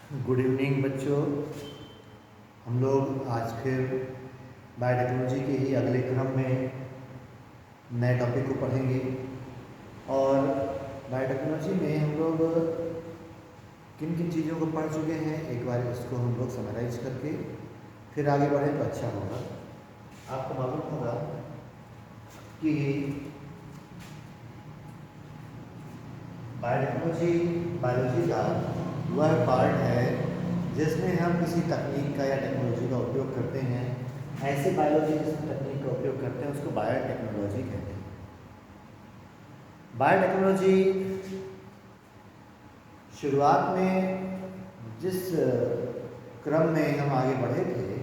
Good evening बच्चों। हम लोग आज फिर बायोटेक्नोलॉजी के ही अगले क्रम में नए टॉपिक को पढ़ेंगे। और बायोटेक्नोलॉजी में हम लोग किन किन चीज़ों को पढ़ चुके हैं, एक बार इसको हम लोग समराइज करके फिर आगे बढ़ें तो अच्छा होगा। आपको मालूम होगा कि बायोलॉजी का वह पार्ट है जिसमें हम किसी तकनीक का या टेक्नोलॉजी का उपयोग करते हैं। ऐसे बायोलॉजी जिस तकनीक का उपयोग करते हैं उसको बायोटेक्नोलॉजी कहते हैं। बायोटेक्नोलॉजी शुरुआत में जिस क्रम में हम आगे बढ़े थे,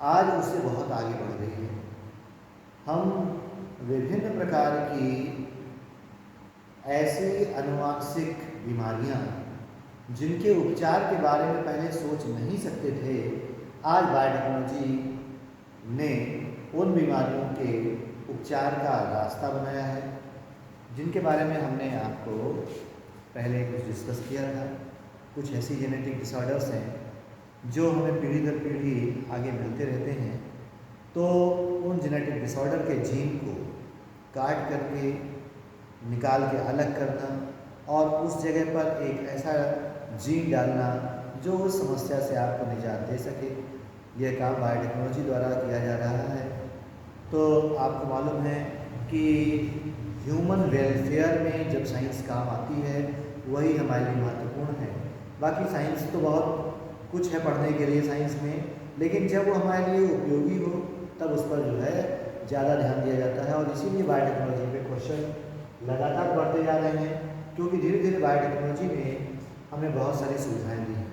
आज उससे बहुत आगे बढ़ गई है। हम विभिन्न प्रकार की ऐसी अनुवांशिक बीमारियां जिनके उपचार के बारे में पहले सोच नहीं सकते थे, आज बायोटेक्नोलॉजी ने उन बीमारियों के उपचार का रास्ता बनाया है, जिनके बारे में हमने आपको पहले कुछ डिस्कस किया था। कुछ ऐसी जेनेटिक डिसऑर्डर्स हैं जो हमें पीढ़ी दर पीढ़ी आगे मिलते रहते हैं। तो उन जेनेटिक डिसऑर्डर के जीन को काट करके निकाल के अलग करना और उस जगह पर एक ऐसा जीन डालना जो उस समस्या से आपको निजात दे सके, यह काम बायोटेक्नोलॉजी द्वारा किया जा रहा है। तो आपको मालूम है कि ह्यूमन वेलफेयर में जब साइंस काम आती है वही हमारे लिए महत्वपूर्ण है। बाकी साइंस तो बहुत कुछ है पढ़ने के लिए साइंस में, लेकिन जब वो हमारे लिए उपयोगी हो तब उस पर जो है ज़्यादा ध्यान दिया जाता है। और इसीलिए बायोटेक्नोलॉजी पे क्वेश्चन लगातार बढ़ते जा रहे हैं, क्योंकि धीरे धीरे बायोटेक्नोलॉजी ने हमें बहुत सारी सुविधाएं दी हैं।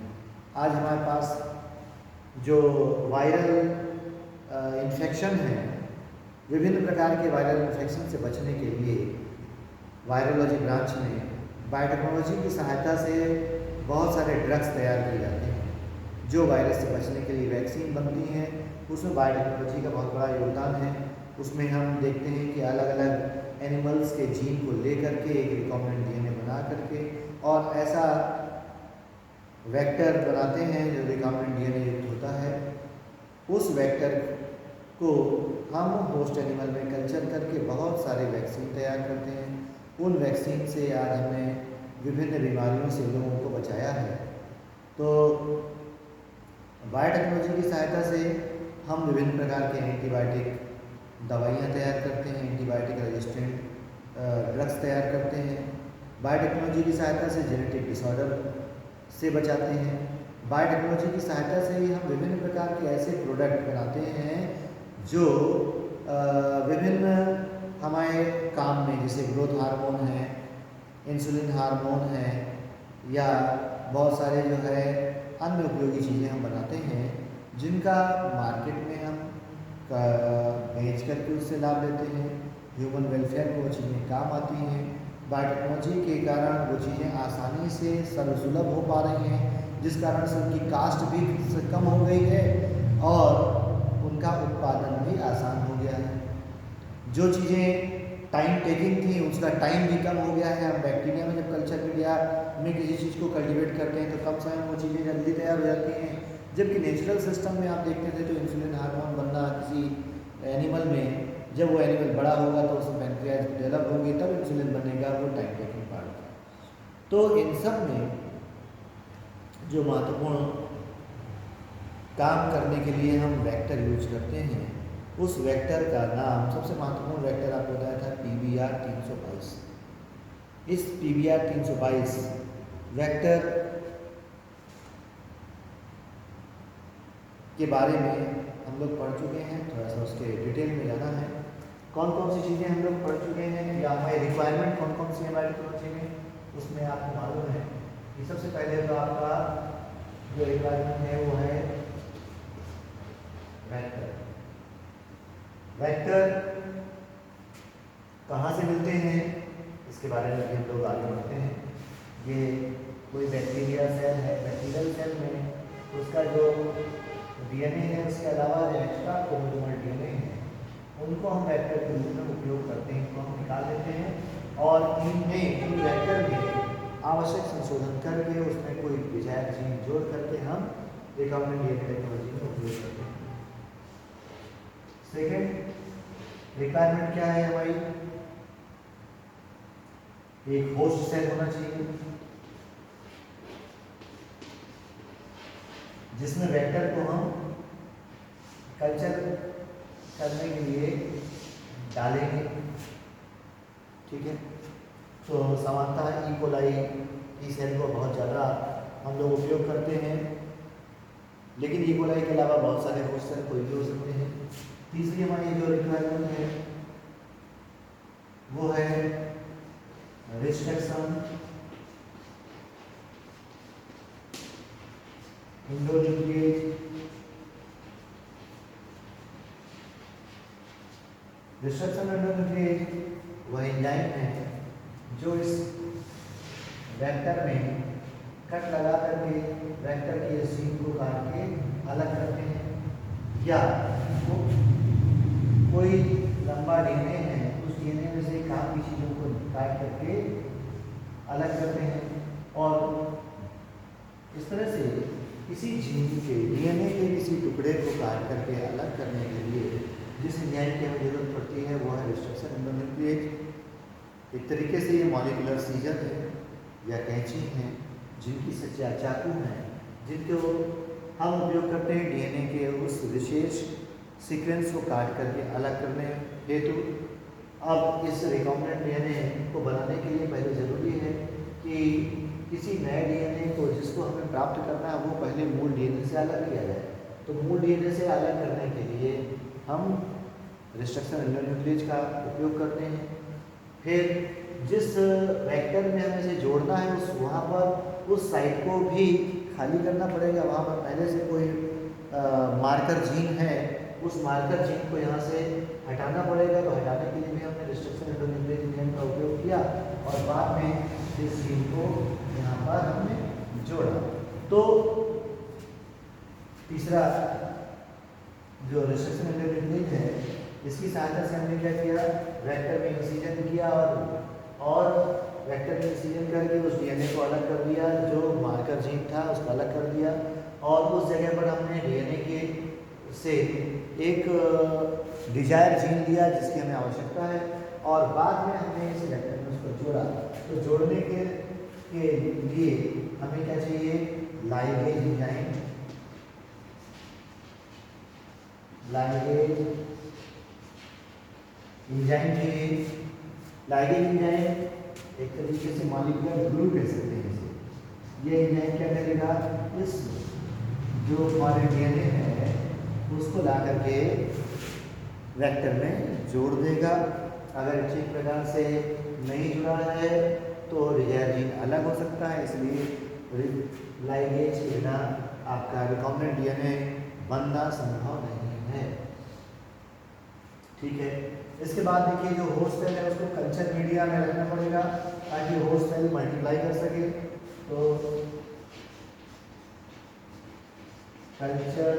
आज हमारे पास जो वायरल इन्फेक्शन है, विभिन्न प्रकार के वायरल इन्फेक्शन से बचने के लिए वायरोलॉजी ब्रांच में बायोटेक्नोलॉजी की सहायता से बहुत सारे ड्रग्स तैयार किए जाते हैं जो वायरस से बचने के लिए वैक्सीन बनती हैं। उसमें बायोटेक्नोलॉजी का बहुत बड़ा योगदान है। उसमें हम देखते हैं कि अलग अलग एनिमल्स के जीन को लेकर के एक रिकॉम्बिनेंट डीएनए बना करके और ऐसा वेक्टर बनाते हैं जो रिकॉम्बिनेंट डीएनए युक्त होता है। उस वेक्टर को हम होस्ट एनिमल में कल्चर करके बहुत सारे वैक्सीन तैयार करते हैं। उन वैक्सीन से आज हमने विभिन्न बीमारियों से लोगों को बचाया है। तो बायोटेक्नोलॉजी की सहायता से हम विभिन्न प्रकार के एंटीबायोटिक दवाइयाँ तैयार करते हैं, एंटीबायोटिक रेजिस्टेंट ड्रग्स तैयार करते हैं। बायोटेक्नोलॉजी की सहायता से जेनेटिक डिसऑर्डर से बचाते हैं। बायोटेक्नोलॉजी की सहायता से ही हम विभिन्न प्रकार के ऐसे प्रोडक्ट बनाते हैं जो विभिन्न हमारे काम में, जैसे ग्रोथ हार्मोन है, इंसुलिन हार्मोन है, या बहुत सारे जो है अन्य उपयोगी चीज़ें हम बनाते हैं जिनका मार्केट में हम बेच करके उससे लाभ लेते हैं। ह्यूमन वेलफेयर में वो चीज़ें काम आती हैं। बायोटेक्नोलॉजी के कारण वो चीज़ें आसानी से सर्वसुलभ हो पा रही हैं, जिस कारण से उनकी कास्ट भी कम हो गई है और उनका उत्पादन भी आसान हो गया है। जो चीज़ें टाइम टेकिंग थी उसका टाइम भी कम हो गया है। हम बैक्टीरिया में जब कल्चर मीडिया में किसी चीज़ को कल्टीवेट करते हैं तो कम समय में वो चीज़ें जल्दी तैयार हो जाती हैं। जबकि नेचुरल सिस्टम में आप देखते थे तो इंसुलिन हार्मोन बनना किसी एनिमल में, जब वो एनिमल बड़ा होगा तो उसमें पैंक्रियाज डेवलप होगी तब इंसुलिन बनेगा, वो टाइम टेकिंग पार्ट है। तो इन सब में जो महत्वपूर्ण काम करने के लिए हम वेक्टर यूज करते हैं, उस वेक्टर का नाम, सबसे महत्वपूर्ण वेक्टर आपको बताया था PBR 322। इस PBR 322 वेक्टर के बारे में हम लोग पढ़ चुके हैं। थोड़ा सा उसके डिटेल में जाना है। कौन कौन सी चीज़ें हम लोग पढ़ चुके हैं या हमारी रिक्वायरमेंट कौन कौन सी है बायोटेक्नोलॉजी में, उसमें आपको मालूम है कि सबसे पहले तो आपका जो रिक्वायरमेंट है वो है वेक्टर। वेक्टर कहाँ से मिलते हैं इसके बारे में भी हम लोग आगे बढ़ते हैं। ये कोई बैक्टीरिया सेल है, बैक्टीरियल सेल में उसका जो डीएनए है उसके अलावा एक्स्ट्रा क्रोमोसोमल डीएनए है, उनको हम वेक्टर के रूप में उपयोग करते हैं, इनको हम निकाल लेते हैं और इनमें इन वेक्टर में आवश्यक संशोधन करके उसमें कोई डिजायर जीन जोड़ करके हम रिकॉम्बिनेंट डीएनए टेक्नोलॉजी का उपयोग करते हैं। सेकेंड रिक्वायरमेंट क्या है हमारी, एक होस्ट सेल होना चाहिए जिसमें वेक्टर को हम कल्चर करने के लिए डालेंगे। ठीक है, तो सामान्यतः ई कोलाई की सेल को बहुत ज़्यादा हम लोग उपयोग करते हैं, लेकिन ई कोलाई के अलावा बहुत सारे होस्ट सेल कोई भी हो सकते हैं। तीसरी हमारी जो रिक्वायरमेंट है वो है रिस्ट्रिक्शन इंडोन्यूक्लिएज। रिस्ट्रिक्शन इंडोन्यूक्लिएज वह एंजाइम है जो इस वेक्टर में कट लगा करके वेक्टर के जीन को काट के अलग करते हैं, या कोई लंबा डीएनए है उस डीएनए में से काफी चीज़ों को काट करके अलग करते हैं। और इस तरह से किसी जीन के डीएनए के किसी टुकड़े को काट करके अलग करने के लिए जिस एंजाइम की हमें जरूरत पड़ती है वो है रिस्ट्रिक्शन इंडोन्यूक्लिएज। एक तरीके से ये मॉलिक्यूलर सीजर है या कैंची हैं जिनकी सच्चा चाकू हैं जिनको हम उपयोग करते हैं डीएनए के उस विशेष सीक्वेंस को काट करके अलग करने हेतु। अब इस रिकॉम्बिनेंट डीएनए को बनाने के लिए पहले ज़रूरी है कि किसी नए डीएनए को जिसको हमें प्राप्त करना है वो पहले मूल डीएनए से अलग किया जाए। तो मूल डीएनए से अलग करने के लिए हम रिस्ट्रिक्शन इंडोन्यूक्लिएज का उपयोग करते हैं। फिर जिस वेक्टर में हमें इसे जोड़ना है उस वहाँ पर उस साइट को भी खाली करना पड़ेगा। वहाँ पर पहले से कोई मार्कर जीन है, उस मार्कर जीन को यहाँ से हटाना पड़ेगा। तो हटाने के लिए भी हमने रिस्ट्रिक्शन इंडोन्यूक्लिएज एंजाइम का उपयोग किया और बाद में इस जीन को यहाँ पर हमने जोड़ा। तो तीसरा जो रिस्ट्रिक्शन इंडोन्यूक्लिएज है इसकी सहायता से हमने क्या किया, वेक्टर में इंसिजन किया और वेक्टर में इंसिजन करके उस डीएनए को अलग कर दिया, जो मार्कर जीन था उसको अलग कर दिया और उस जगह पर हमने डीएनए के से एक डिजायर जीन लिया जिसकी हमें आवश्यकता है और बाद में हमने इस वेक्टर में उसको जोड़ा। तो जोड़ने के लिए हमें क्या चाहिए, लाइगेज एंजाइम। लाइगेज एंजाइम चाहिए। लाइगेज एंजाइम एक तरीके से मॉलिक्यूलर ग्लू कह सकते हैं इसे। ये एंजाइम क्या करेगा, इस जो हमारे डीएनए है उसको ला करके वेक्टर में जोड़ देगा। अगर ठीक प्रकार से नहीं जुड़ा है तो डिजायर जीन अलग हो सकता है, इसलिए लाइगेज के बिना आपका रिकॉम्बिनेंट डीएनए बनना संभव नहीं है। ठीक है, इसके बाद देखिए जो होस्ट सेल है उसको कल्चर मीडिया में रखना पड़ेगा ताकि होस्ट सेल मल्टीप्लाई कर सके। तो कल्चर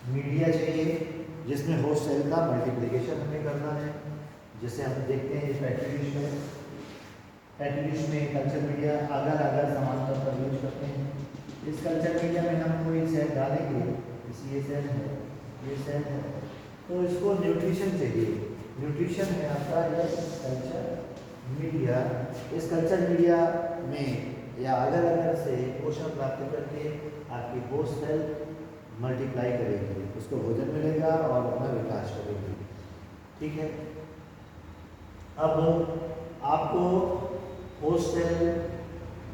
मीडिया चाहिए जिसमें होस्ट सेल का मल्टीप्लिकेशन हमें करना है। जैसे हम देखते हैं पेट्री डिश में, पेट्री डिश में कल्चर मीडिया अगर समान तौर पर यूज करते हैं। इस कल्चर मीडिया में हम कोई सेल डालेंगे, जैसे ये सेल है, ये सेल है, तो इसको न्यूट्रिशन चाहिए। न्यूट्रिशन है आपका ये कल्चर मीडिया। इस कल्चर मीडिया में या अगर से पोषण प्राप्त करके आपकी होस्ट सेल मल्टीप्लाई करेगी, उसको भोजन मिलेगा और अपना विकास करेगी। ठीक है, अब आपको होस्ट सेल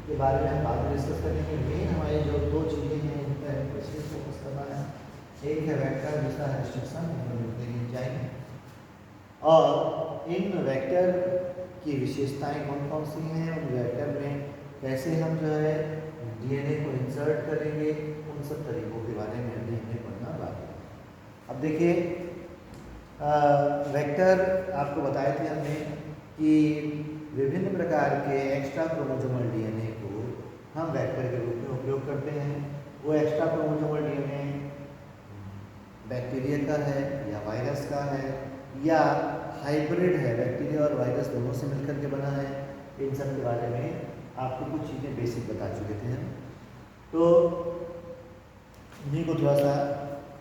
के बारे में हम बाद में डिस्कस करेंगे। मेन हमारी जो दो चीज़ें हैं इन पर स्पेशली फोकस करना है। एक है वेक्टर, दूसरा है रिस्ट्रिक्शन एंजाइम। और इन वेक्टर की विशेषताएं कौन कौन सी हैं, उन वेक्टर में कैसे हम जो है डीएनए को इंसर्ट करेंगे, उन सब तरीकों के बारे में देखने पड़ना बाकी है। अब देखिए वेक्टर आपको बताए थे हमने कि विभिन्न प्रकार के एक्स्ट्रा क्रोमोसोमल डीएनए को हम वेक्टर के रूप में उपयोग करते हैं। वो एक्स्ट्रा क्रोमोसोमल डीएनए बैक्टीरिया का है या वायरस का है या हाइब्रिड है, बैक्टीरिया और वायरस दोनों से मिलकर के बना है, इन सब के बारे में आपको कुछ चीज़ें बेसिक बता चुके थे हम। तो इन्हीं को थोड़ा सा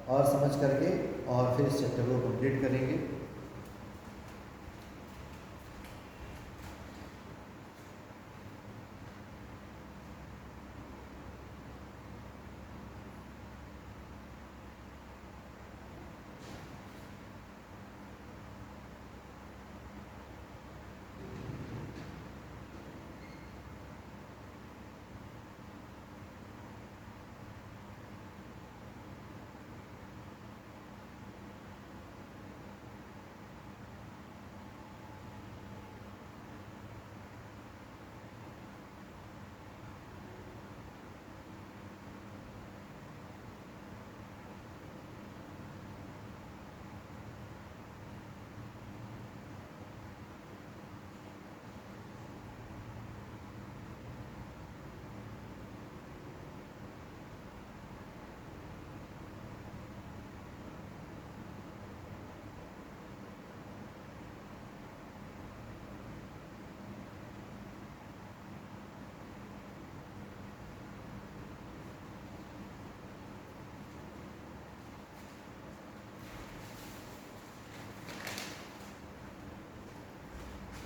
और समझ करके और फिर इस चैप्टर को कंप्लीट करेंगे।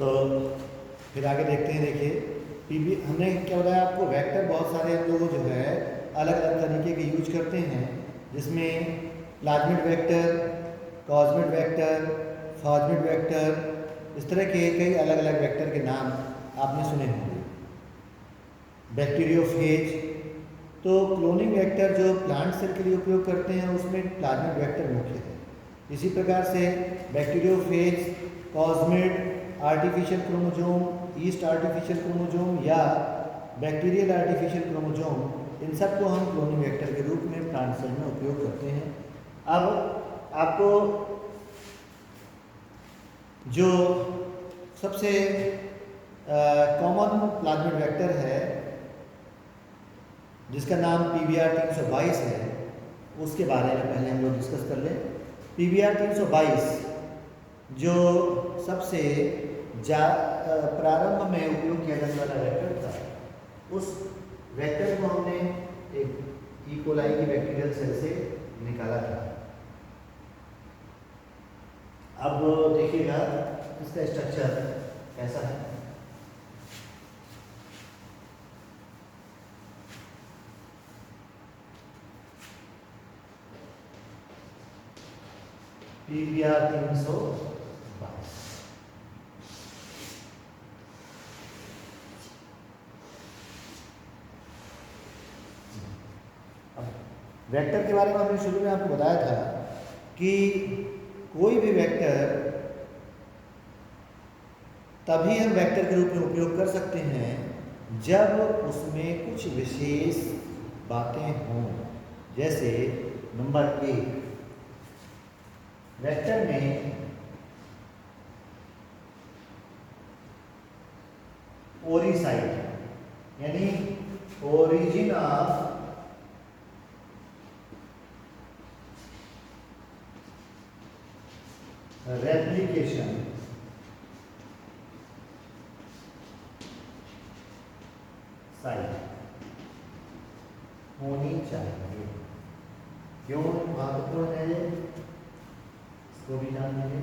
तो फिर आगे देखते हैं। देखिए पीबी हमने क्या बताया आपको, वेक्टर बहुत सारे हम लोग जो है अलग अलग तरीके के यूज करते हैं, जिसमें plasmid vector, cosmid vector, fosmid vector, इस तरह के कई अलग अलग वेक्टर के नाम आपने सुने होंगे। बैक्टीरियोफेज, तो क्लोनिंग वेक्टर जो प्लांट सेल के लिए उपयोग करते हैं उसमें प्लाज्मिड वेक्टर मुख्य है। इसी प्रकार से bacteriophage, cosmid, artificial chromosome, yeast artificial chromosome या बैक्टीरियल आर्टिफिशियल क्रोमोजोम, इन सब को हम क्लोनिंग वेक्टर के रूप में प्लांट सेल में उपयोग करते हैं। अब आपको जो सबसे कॉमन प्लाज्मिड वेक्टर है जिसका नाम PBR 322 है, उसके बारे में पहले हम लोग डिस्कस कर लें। PBR 322 जो सबसे प्रारंभ में उपयोग किया जाने वाला वेक्टर था, उस वेक्टर को हमने एक ई कोलाई की बैक्टीरियल सेल से निकाला था। अब देखिएगा इसका स्ट्रक्चर कैसा है। PBR 322 वेक्टर के बारे में हमने शुरू में आपको बताया था कि कोई भी वेक्टर तभी हम वेक्टर के रूप में उपयोग कर सकते हैं जब उसमें कुछ विशेष बातें हों। जैसे नंबर 1, वेक्टर में ओरिसाइट यानी ओरिजिन ऑफ रेप्लिकेशन साइट होनी चाहिए। क्यों महत्वपूर्ण है ये, इसको भी जान लीजिए।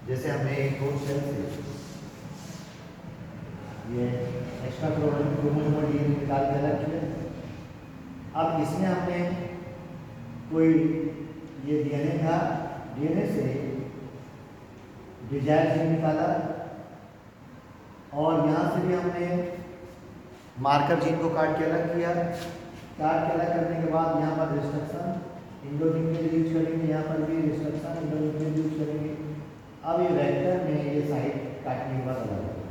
जैसे हमने एक और सेल से ये एक्स्ट्रा क्रोमोसोमल डीएनए निकाल के अलग किया। अब इसमें हमने कोई ये डीएनए था, डीएनए से डिजायर जीन निकाला और यहाँ से भी हमने मार्कर जीन को काट के अलग किया। काट के अलग करने के बाद यहाँ पर रिस्ट्रक्शन इंडोजीन के लिए यूज करेंगे, यहाँ पर भी रिस्ट्रक्शन इंडोजीन के लिए यूज करेंगे। अब ये वेक्टर में ये साइड काटने के बाद अलग होगी।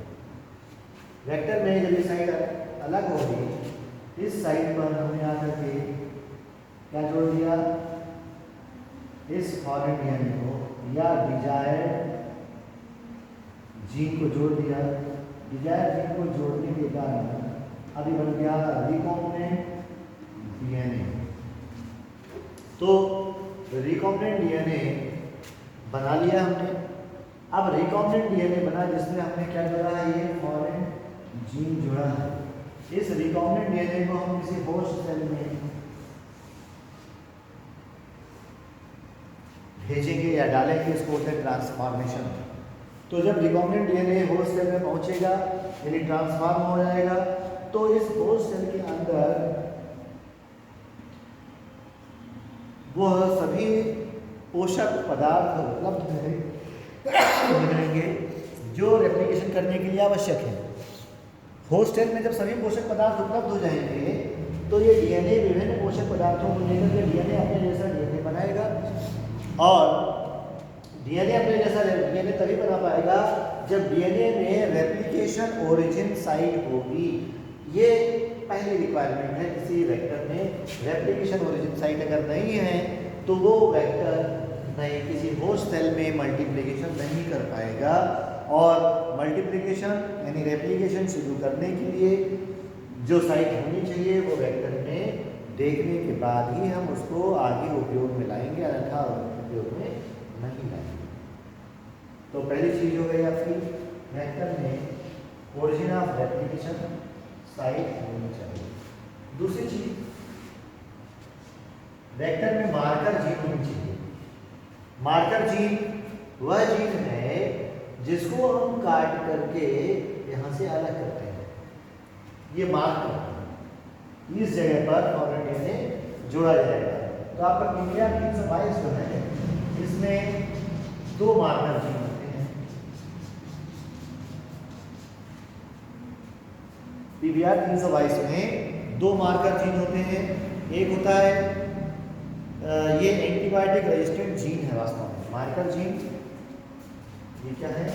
वेक्टर में जब ये साइड अलग होगी, इस साइड पर हमने आकर के क्या जोड़ दिया, इस फॉरेन डीएनए को या डिजायर्ड जीन को जोड़ दिया। डिजायर्ड जीन को जोड़ने के कारण अभी बन गया रिकॉम्बिनेंट डीएनए। तो रिकॉम्बिनेंट डीएनए बना लिया हमने। अब रिकॉम्बिनेंट डीएनए बना जिसमें हमने क्या जोड़ा है, ये फॉरेन जीन जोड़ा है। इस रिकॉम्बिनेंट डीएनए को हम किसी होस्ट सेल में भेजेंगे या डालेंगे, इसको होता है ट्रांसफॉर्मेशन। तो जब रिकॉम्बिनेंट डीएनए होस्ट सेल में पहुंचेगा यानी ट्रांसफॉर्म हो जाएगा, तो इस होस्ट सेल के अंदर वह सभी पोषक पदार्थ उपलब्ध रहेंगे जो रेप्लिकेशन करने के लिए आवश्यक है। होस्ट सेल में जब सभी पोषक पदार्थ उपलब्ध हो जाएंगे तो ये डीएनए विभिन्न पोषक पदार्थों को लेकर के डीएनए अपने जैसा डीएनए बनाएगा, और डीएनए अपने जैसा डीएनए तभी बना पाएगा जब डीएनए में रेप्लिकेशन ओरिजिन साइट होगी। ये पहली रिक्वायरमेंट है किसी वेक्टर में, रेप्लिकेशन ओरिजिन साइट अगर नहीं है तो वो वेक्टर नहीं किसी होस्ट सेल में मल्टीप्लिकेशन नहीं कर पाएगा, और मल्टीप्लिकेशन यानी रेप्लिकेशन शुरू करने के लिए जो साइट होनी चाहिए वो वेक्टर में देखने के बाद ही हम उसको आगे उपयोग में लाएंगे, अन्यथा उपयोग में नहीं लाएंगे। तो पहली चीज हो गई आपकी, वेक्टर में ओरिजिन ऑफ रेप्लिकेशन साइट होनी चाहिए। दूसरी चीज, वेक्टर में मार्कर जीन होनी चाहिए। मार्कर जीन वह जीन है जिसको हम काट करके यहां से अलग करते हैं, ये मार्कर इस जगह पर फॉरेन डीएनए जोड़ा जाएगा। तो आपका पीवीआर 322 जो है इसमें 2 मार्कर जीन होते हैं। पीवीआर 322 में 2 मार्कर जीन होते हैं। एक होता है ये एंटीबायोटिक रेजिस्टेंट जीन है वास्तव में मार्कर जीन। ये क्या है,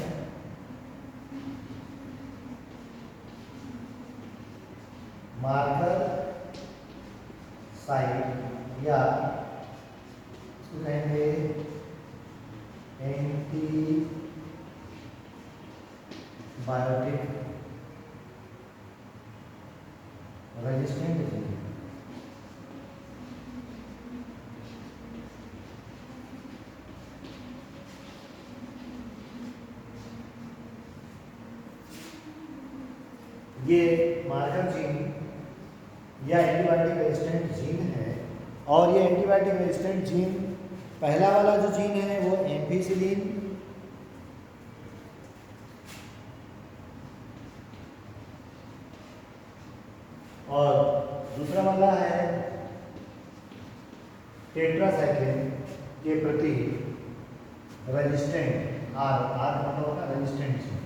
मार्कर साइट या इसको कहेंगे एंटीबायोटिक रेजिस्टेंट जीन। ये मार्कर जीन या एंटीबायोटिक रेजिस्टेंट जीन है, और ये एंटीबायोटिक रेजिस्टेंट जीन पहला वाला जो जीन है वो एम्फीसिलिन, और दूसरा वाला है टेट्रासाइक्लिन के प्रति रेजिस्टेंट, आर मतलब होगा रेजिस्टेंट जीन।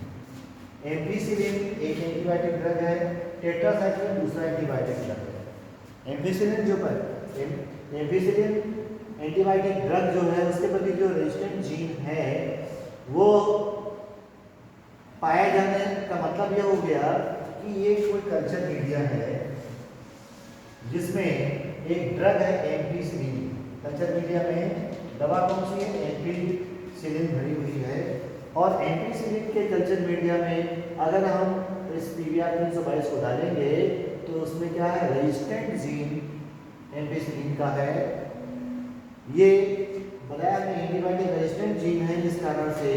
एम्फीसिलिन एक एंटीबायोटिक ड्रग है, टेट्रासाइक्लिन दूसरा एंटीबायोटिक ड्रग है। एम्फीसिलिन एंटीबायोटिक ड्रग जो है उसके प्रति जो रेजिस्टेंट जीन है वो पाया जाने का मतलब यह हो गया कि ये कोई कल्चर मीडिया है जिसमें एक ड्रग है एम्फीसिलिन। कल्चर मीडिया में दवा कौन सी है, एम्फीसिलिन भरी हुई है, और एम्फीसिलिन के कल्चर मीडिया में अगर हम इस पीवीआर 322 को डालेंगे तो उसमें क्या है, रेजिस्टेंट जीन एम्फीसिलिन का है। ये बताया हमने एंटीबायोटिक रेजिस्टेंट जीन है, जिस कारण से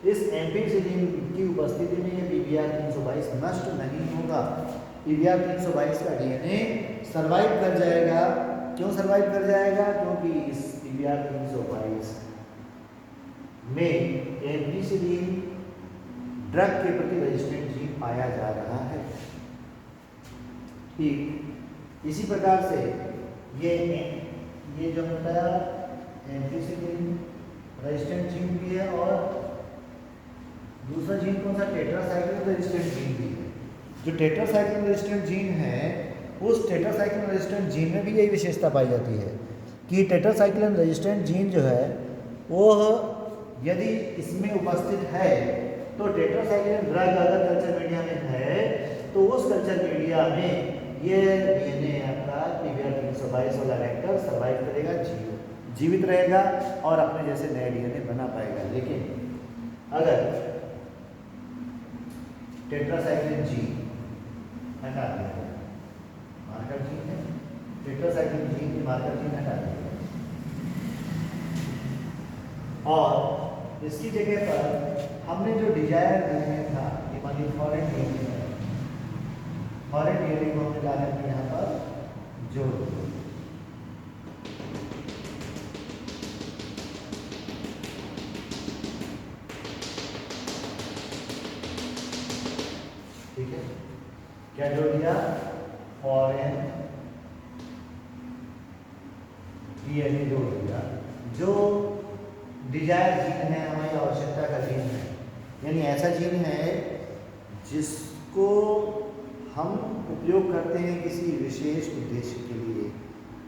इस एम्फीसिलिन की उपस्थिति में ये पीवीआर 322 नष्ट नहीं होगा। पीवीआर 322 का डीएनए सर्वाइव कर जाएगा। क्यों सर्वाइव कर जाएगा, क्योंकि इस पीवीआर 322 में एम्फीसिलिन ड्रग के प्रति रेजिस्टेंट जीन पाया जा रहा है। ठीक इसी प्रकार से ये जो बताया एम्फीसिलिन रेजिस्टेंट जीन भी है, और दूसरा जीन कौन सा, टेट्रासाइक्लिन रेजिस्टेंट जीन भी है। जो टेट्रासाइक्लिन रेजिस्टेंट जीन है उस टेट्रासाइक्लिन रेजिस्टेंट जीन में भी यही विशेषता पाई जाती है कि टेट्रासाइक्लिन रेजिस्टेंट जीन जो है वो यदि इसमें उपस्थित है तो टेट्रासाइक्लिन ड्रग अगर कल्चर मीडिया में है तो उस कल्चर मीडिया में ये डीएनए आपका पीवीआर 322 वाला वेक्टर सर्वाइव करेगा, जीवित रहेगा और अपने जैसे नए डीएनए बना पाएगा। लेकिन अगर टेट्रासाइक्लिन जीन हटा दिया, मार्कर जीन है, टेट्रासाइक्लिन जीन की मार्कर जीन हटा दिया और इसकी जगह पर हमने जो डिजायर डीएनए था, ये मानिए फॉरेन डीएनए है, फॉरेन डीएनए को हमने डाला था यहाँ पर जोड़ दिया। ठीक है, क्या जोड़ दिया? फॉरेन डीएनए जोड़ दिया, जो डिजायर जीन है, हमारी आवश्यकता का जीन है, यानी ऐसा जीन है जिसको हम उपयोग करते हैं किसी विशेष उद्देश्य के लिए।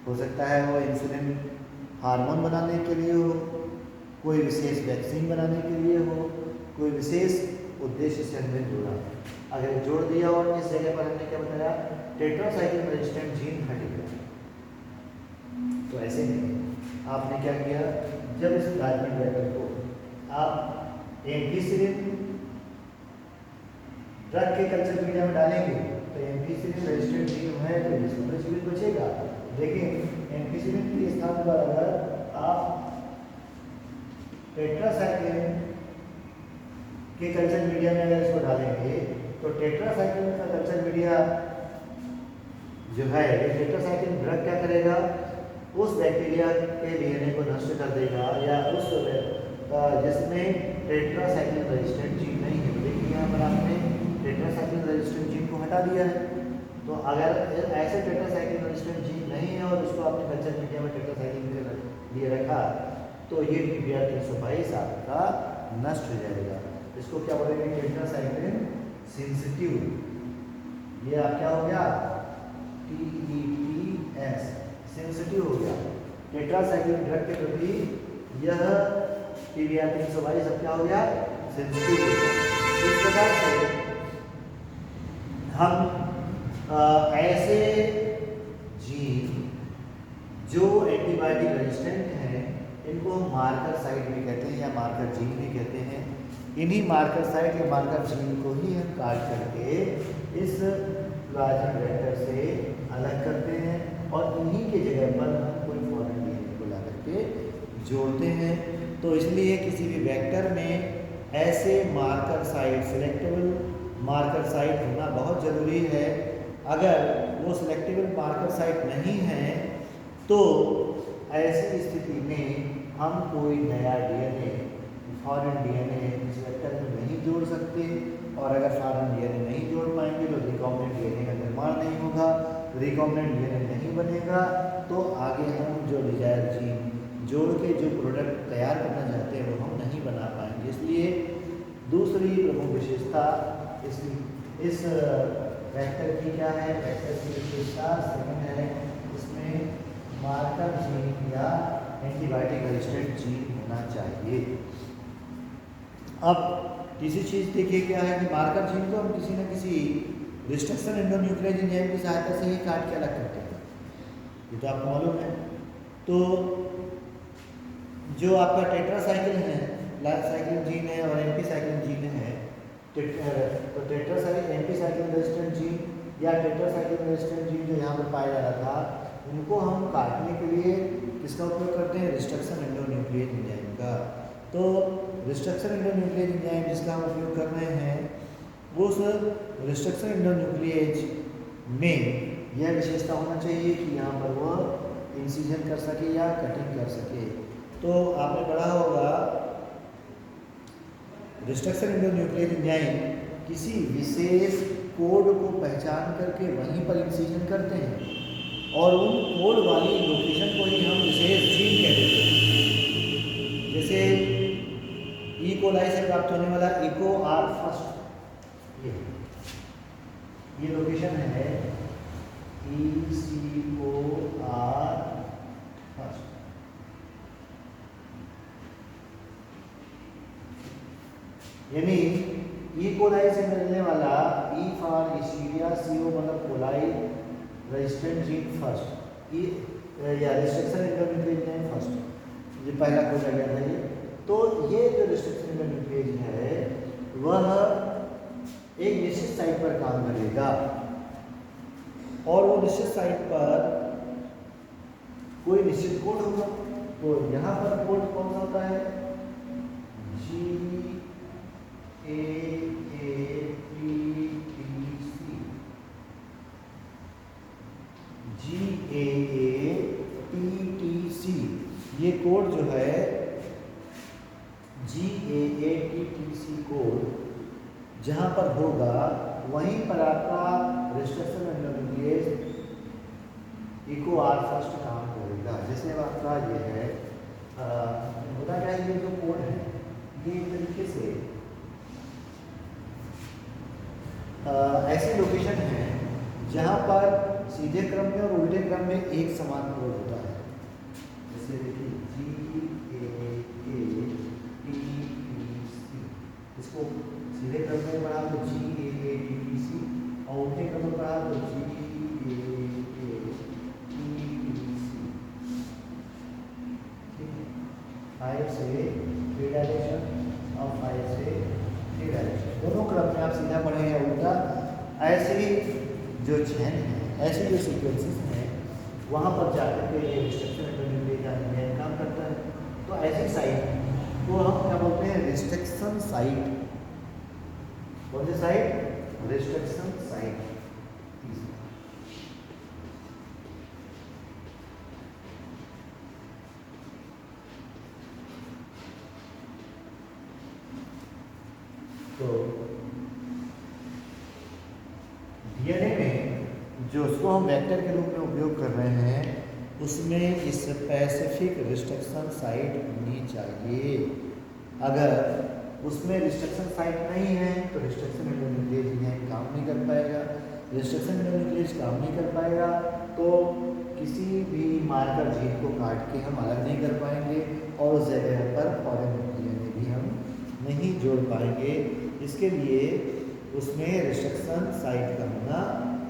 हो सकता है वो इंसुलिन हार्मोन बनाने के लिए हो, कोई विशेष वैक्सीन बनाने के लिए हो, कोई विशेष उद्देश्य से हमने जोड़ा। अगर जोड़ दिया और इस जगह पर हमने क्या बताया, टेट्रासाइक्लिन रेजिस्टेंट जीन हट गया, तो ऐसे नहीं। आपने क्या किया, जब इस प्लाज्मिड वेक्टर को आप एम्फीसिलिन ड्रग के कल्चर मीडिया में डालेंगे तो एम्फीसिलिन रेजिस्टेंट जीन है तो ये सुपर जीन बचेगा, लेकिन एम्फीसिलिन के स्थान पर अगर आप टेट्रासाइक्लिन के कल्चर मीडिया में अगर इसको डालेंगे तो टेट्रासाइक्लिन का कल्चर मीडिया जो है, टेट्रासाइक्लिन ड्रग क्या करेगा, उस बैक्टीरिया के डीएनए को नष्ट कर देगा, या उस जिसमें टेट्रासाइक्लिन रेजिस्टेंट जीन नहीं है। देखिए यहाँ पर आपने टेट्रासाइक्लिन रेजिस्टेंट जीन को हटा दिया है। तो अगर ऐसे टेट्रासाइक्लिन रेजिस्टेंट जीन नहीं है और उसको आपने कल्चर मीडिया में टेट्रासाइक्लिन के लिए रखा, तो ये TBR 322 आपका नष्ट हो जाएगा। इसको क्या बोलेंगे, टेट्रासाइक्लिन सेंसिटिव। ये आप क्या हो गया, TETS सेंसिटिव हो गया टेट्रासाइक्लिन ड्रग के प्रति। यह TBR 322 अब क्या हो गया, सेंसिटिव हो गया। इस प्रकार से हम ऐसे जीन जो एंटीबायोटिक रेजिस्टेंट हैं, इनको हम मार्कर साइट भी कहते हैं या मार्कर जीन भी कहते हैं। इन्हीं मार्कर साइट या मार्कर जीन को ही हम काट करके इस प्लाज्मिड वेक्टर से अलग करते हैं और इन्हीं के जगह पर हम कोई फॉरेन डीएनए को ला करके जोड़ते हैं। तो इसलिए किसी भी वेक्टर में ऐसे marker site, selectable marker site होना बहुत ज़रूरी है। अगर वो सिलेक्टेबल मार्कर साइट नहीं है तो ऐसी स्थिति में हम कोई नया डीएनए, फॉरेन डीएनए इस वेक्टर में नहीं जोड़ सकते, और अगर फॉरेन डीएनए नहीं जोड़ पाएंगे तो रिकॉम्बिनेंट डीएनए का निर्माण नहीं होगा। रिकॉम्बिनेंट डीएनए नहीं बनेगा तो आगे हम जो डिजायर जीन जोड़ के जो प्रोडक्ट तैयार करना चाहते हैं वो हम नहीं बना पाएंगे। इसलिए दूसरी प्रमुख विशेषता इस वेक्टर की क्या है, वेक्टर की विशेषता सेकंड है, इसमें मार्कर जीन या एंटीबायोटिक रेजिस्टेंट जीन होना चाहिए। अब तीसरी चीज़ देखिए क्या है कि मार्कर जीन को हम किसी न किसी रिस्ट्रिक्शन एंडोन्यूक्लियस एंजाइम की सहायता से ही काट के अलग करते हैं, ये तो आपको मालूम है। तो जो आपका टेट्रासाइक्लिन है, साइक्लिन जीन है और एम्पीसाइक्लिन जीन है, तो टेट्रासाइक्लिन एम्पीसाइक्लिन रेजिस्टेंट जीन या टेट्रासाइक्लिन रेजिस्टेंट जीन जो यहाँ पर पाया जा रहा था, उनको हम काटने के लिए किसका उपयोग करते हैं, रिस्ट्रक्शन एंडोन्यूक्लियस एंजाइम का। तो रिस्ट्रक्शन एंडोन्यूक्लियस एंजाइम जिसका हम उपयोग कर रहे हैं, उस रिस्ट्रक्शन एंडोन्यूक्लियस में यह विशेषता होना चाहिए कि यहाँ पर वह इंसिजन कर सके या कटिंग कर सके। तो आपने पढ़ा होगा रिस्ट्रक्शन एंडोन्यूक्लियस एंजाइम किसी विशेष कोड को पहचान करके वहीं पर इंसिजन करते हैं और उन कोड वाली लोकेशन को ही हम विशेष जीन कहते हैं। जैसे ई कोलाई से प्राप्त होने वाला इको आर फर्स्ट, ये लोकेशन है ECOR फर्स्ट। यानी ई कोलाई से मिलने वाला ई फॉर इशीरिया, CO मतलब कोलाई रेजिस्टेंट जीन फर्स्ट, या रिस्ट्रिक्शन एंडोन्यूक्लियस एंजाइम फर्स्ट, ये पहला खोजा गया था ये। तो ये जो रिस्ट्रिक्शन एंडोन्यूक्लियस है वह एक निश्चित साइट पर काम करेगा और वो निश्चित साइट पर कोई निश्चित कोड होगा। तो यहाँ पर कोड कौन सा होता है, GAATTC ये कोड जो है GAATTC कोड जहाँ पर होगा वहीं पर आपका रिस्ट्रिक्शन एंडोन्यूक्लियेज इको आर फर्स्ट काम करेगा। जैसे अब आपका ये है होता क्या है, ये जो कोड है ये एक तरीके से ऐसी लोकेशन है जहाँ पर सीधे क्रम में और उल्टे क्रम में एक समान कोड होता है। जैसे देखिए GAATTC, इसको सीधे क्रम में पढ़ा तो GAATTC और उल्टे क्रम में पढ़ा तो GAATTC। 5 से 3 डायरेक्शन और 5 से 3 डायरेक्शन, दोनों क्रम में आप सीधा पढ़े या उल्टा। ऐसे ही जो चेन है, ऐसे जो सीक्वेंसेस हैं वहाँ पर जाकर के ये रिस्ट्रिक्शन एंडोन्यूक्लियेज काम करता है। तो ऐसी साइट को हम क्या बोलते हैं, रिस्ट्रिक्शन साइट। कौन सी साइट, रिस्ट्रिक्शन साइट। तो डीएनए में जो उसको हम वेक्टर के रूप में उपयोग कर रहे हैं उसमें स्पेसिफिक रिस्ट्रिक्शन साइट होनी चाहिए। अगर उसमें रिस्ट्रिक्शन साइट नहीं है तो रिस्ट्रिक्शन एंडोन्यूक्लियेज काम नहीं कर पाएगा। रिस्ट्रिक्शन एंडोन्यूक्लियेज काम नहीं कर पाएगा तो किसी भी मार्कर जीन को काट के हम अलग नहीं कर पाएंगे और उस जगह पर फॉरेन डीएनए भी हम नहीं जोड़ पाएंगे। इसके लिए उसमें रिस्ट्रिक्शन साइट का होना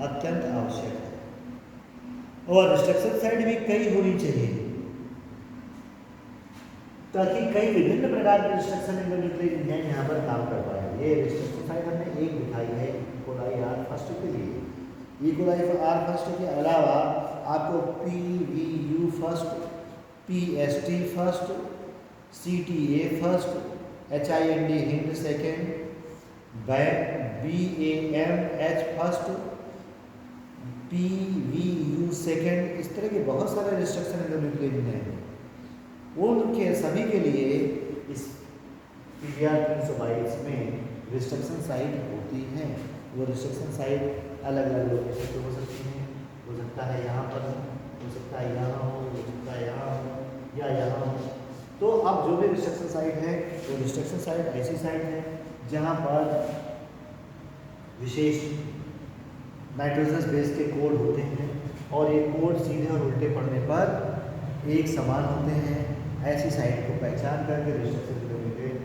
अत्यंत आवश्यक है और रिस्ट्रिक्शन साइट भी कई होनी चाहिए ताकि कई विभिन्न प्रकार के रिस्ट्रिक्शन एंडोन्यूक्लियेज एंजाइम यहाँ पर काम कर पाएंगे। ये रिस्ट्रिक्शन साइट हमने एक दिखाई है इकोलाई आर फर्स्ट के लिए। इकोलाई आर फर्स्ट के अलावा आपको PVU first, PST first, CTA first, HIND hind second, BAMH first, PVU second, इस तरह के बहुत सारे रिस्ट्रिक्शन एंडोन्यूक्लियेज हैं। उनके सभी के लिए इस PBR 322 में रिस्ट्रिक्शन साइट होती हैं। वो रिस्ट्रिक्शन साइट अलग अलग लोकेशन पे हो सकती हैं। हो सकता है यहाँ पर, हो सकता है यहाँ हो सकता है यहाँ हो या यहाँ हो। तो अब जो भी रिस्ट्रिक्शन साइट है वो रिस्ट्रिक्शन साइट ऐसी साइट है जहाँ पर विशेष नाइट्रोजनस बेस के कोड होते हैं और ये कोड सीधे और उल्टे पढ़ने पर एक समान होते हैं। ऐसी साइट को पहचान करके रिस्ट्रिक्शन एंडोन्यूक्लियेज